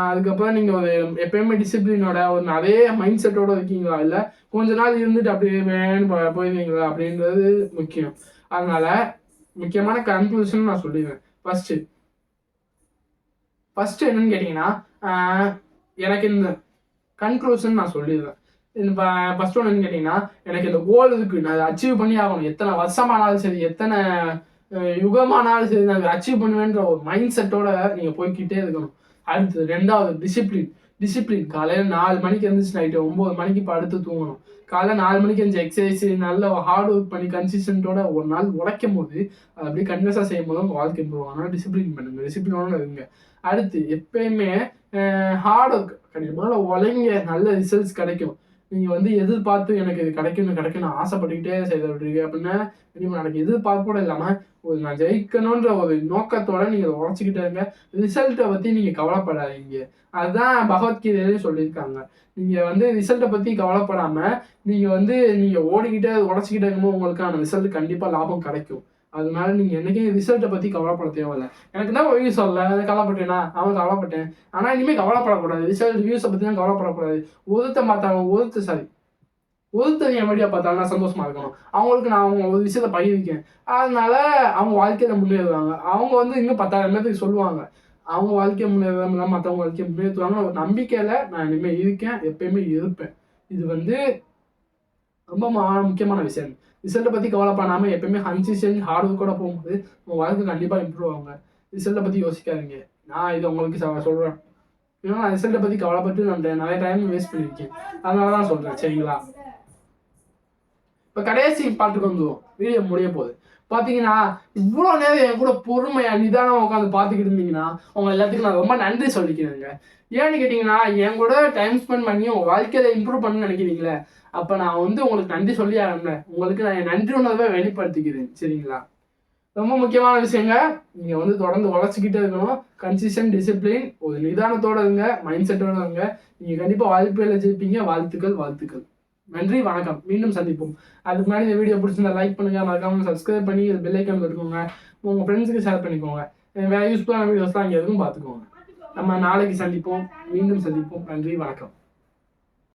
அதுக்கப்புறம் நீங்க ஒரு எப்பயுமே டிசிப்ளினோட ஒரு அதே மைண்ட் செட்டோட இருக்கீங்களா, இல்லை கொஞ்ச நாள் இருந்துட்டு அப்படியே வேணும்னு போயிருவீங்களா அப்படின்றது முக்கியம். அதனால முக்கியமான கன்க்ளூஷன் நான் சொல்லிடுவேன். ஃபர்ஸ்ட் என்னன்னு கேட்டீங்கன்னா, எனக்கு இந்த கன்க்ளூஷன் நான் சொல்லிடுவேன். இப்போ ஃபர்ஸ்ட் ஒன்று என்னன்னு கேட்டிங்கன்னா, எனக்கு இந்த கோல் இருக்கு, நான் அதை அச்சீவ் பண்ணி ஆகணும். எத்தனை வருஷமானாலும் சரி, எத்தனை யுகமானாலும் சரி, நான் அச்சீவ் பண்ணுவேன்ற ஒரு மைண்ட் செட்டோட நீங்கள் போய்கிட்டே இருக்கணும். அடுத்து ரெண்டாவது டிசிப்ளின். காலையில் 4 மணிக்கு எழுந்துச்சு நைட்டு 9 மணிக்கு படுத்து தூங்கணும். காலைல 4 மணிக்கு எழுந்து எக்ஸசைஸ் நல்ல ஹார்ட் ஒர்க் பண்ணி கன்சிஸ்டன்ட்டோட ஒரு நாள் உழைக்கும் போது அது அப்படியே கன்வென்ஸாக செய்யும் போது உங்கள் வாழ்க்கை இம்ப்ரூவ் ஆகணும். டிசிப்ளின் பண்ணுங்க, டிசிப்ளினோட இருங்க. அடுத்து எப்பயுமே ஹார்ட் ஒர்க் கண்டிப்பாக உழைங்க, நல்ல ரிசல்ட்ஸ் கிடைக்கும். நீங்கள் வந்து எதிர்பார்த்து எனக்கு இது கிடைக்கணும் ஆசைப்பட்டுக்கிட்டே செய்யறீங்க அப்படின்னா எனக்கு எதிர்பார்ப்போட இல்லாமல் ஒரு நான் ஜெயிக்கணுன்ற ஒரு நோக்கத்தோட நீங்கள் உழைச்சிக்கிட்டே இருங்க. ரிசல்ட்டை பற்றி நீங்கள் கவலைப்படாதீங்க. அதுதான் பகவத்கீதையிலேயே சொல்லியிருக்காங்க. நீங்கள் வந்து ரிசல்ட்டை பற்றி கவலைப்படாமல் நீங்கள் ஓடிக்கிட்டே உழைச்சிக்கிட்டே இருக்கும்போது உங்களுக்கான ரிசல்ட் கண்டிப்பாக லாபம் கிடைக்கும். அதனால நீங்கள் என்னைக்கும் ரிசல்ட்டை பற்றி கவலைப்பட தேவையில்லை. எனக்கு தான் வியூஸ் வரல, கவலைப்பட்டேன்னா அவன் கவலைப்பட்டேன். ஆனால் இனிமேல் கவலைப்படக்கூடாது. ரிசல்ட் வியூஸை பற்றி தான் கவலைப்படக்கூடாது. ஒருத்தர் என் வழியாக பார்த்தாலும் நான் சந்தோஷமா இருக்கணும். அவங்களுக்கு நான் அவங்க ஒரு விஷயத்த பகிர்க்கேன். அதனால அவங்க வாழ்க்கையில முன்னேறுவாங்க. அவங்க இன்னும் 10,000 பேருக்கு சொல்லுவாங்க. அவங்க வாழ்க்கையை முன்னேறாம மற்றவங்க வாழ்க்கையை முன்னேற்றுவாங்க. ஒரு நம்பிக்கையில நான் இனிமேல் இருக்கேன், எப்பயுமே இருப்பேன். இது ரொம்ப முக்கியமான விஷயம். ரிசல்ட்டை பற்றி கவலைப்படாமல் எப்பயுமே கன்சிஸ்டன்ட் ஹார்ட் ஒர்க்கோட போகும்போது உங்கள் வாழ்க்கை கண்டிப்பாக இம்ப்ரூவ் ஆகுங்க. ரிசல்ட்டை பற்றி யோசிக்காதீங்க. நான் இதை உங்களுக்கு சொல்கிறேன். ஏன்னா நான் ரிசல்ட்டை பற்றி கவலைப்பட்டு நான் நிறைய டைம் வேஸ்ட் பண்ணியிருக்கேன். அதனால தான் சொல்கிறேன், சரிங்களா? இப்போ கடைசி பாட்டுக்கு வந்துடும், வீடியோ முடிய போகுது. பார்த்தீங்கன்னா இவ்வளோ நேரம் என் கூட பொறுமையாக நிதானம் உட்காந்து பார்த்துக்கிட்டு இருந்தீங்கன்னா உங்கள் எல்லாத்துக்கும் நான் ரொம்ப நன்றி சொல்லிக்கிறேங்க. ஏன்னு கேட்டிங்கன்னா என் கூட டைம் ஸ்பெண்ட் பண்ணி உங்கள் வாழ்க்கையில இம்ப்ரூவ் பண்ணணும்னு நினைக்கிறீங்களே, அப்போ நான் உங்களுக்கு நன்றி சொல்லி ஆகணும். உங்களுக்கு நான் என் நன்றி உணர்வை வெளிப்படுத்திக்கிறேன், சரிங்களா? ரொம்ப முக்கியமான விஷயங்க. நீங்கள் தொடர்ந்து உழைச்சிக்கிட்டே இருக்கணும். கன்சிஸ்டன்ட், டிசிப்ளின், ஒரு நிதானத்தோடு இருங்க, மைண்ட் செட்டோட இருங்க. நீங்கள் கண்டிப்பாக வாழ்க்கையில் ஜெயிப்பீங்க. வாழ்த்துக்கள். நன்றி, வணக்கம். மீண்டும் சந்திப்போம். அதுக்கு முன்னாடி இந்த வீடியோ பிடிச்சிருந்தா லைக் பண்ணுங்க, மறக்காம சப்ஸ்கிரைப் பண்ணி பெல் ஐக்கான் எடுத்துக்கோங்க. உங்கள் ஃப்ரெண்ட்ஸுக்கு ஷேர் பண்ணிக்கோங்க. வேறு யூஸ்ஃபுல்லான வீடியோஸ்லாம் இங்கே இருக்கும், பார்த்துக்கோங்க. நம்ம நாளைக்கு சந்திப்போம், மீண்டும் சந்திப்போம். நன்றி, வணக்கம்.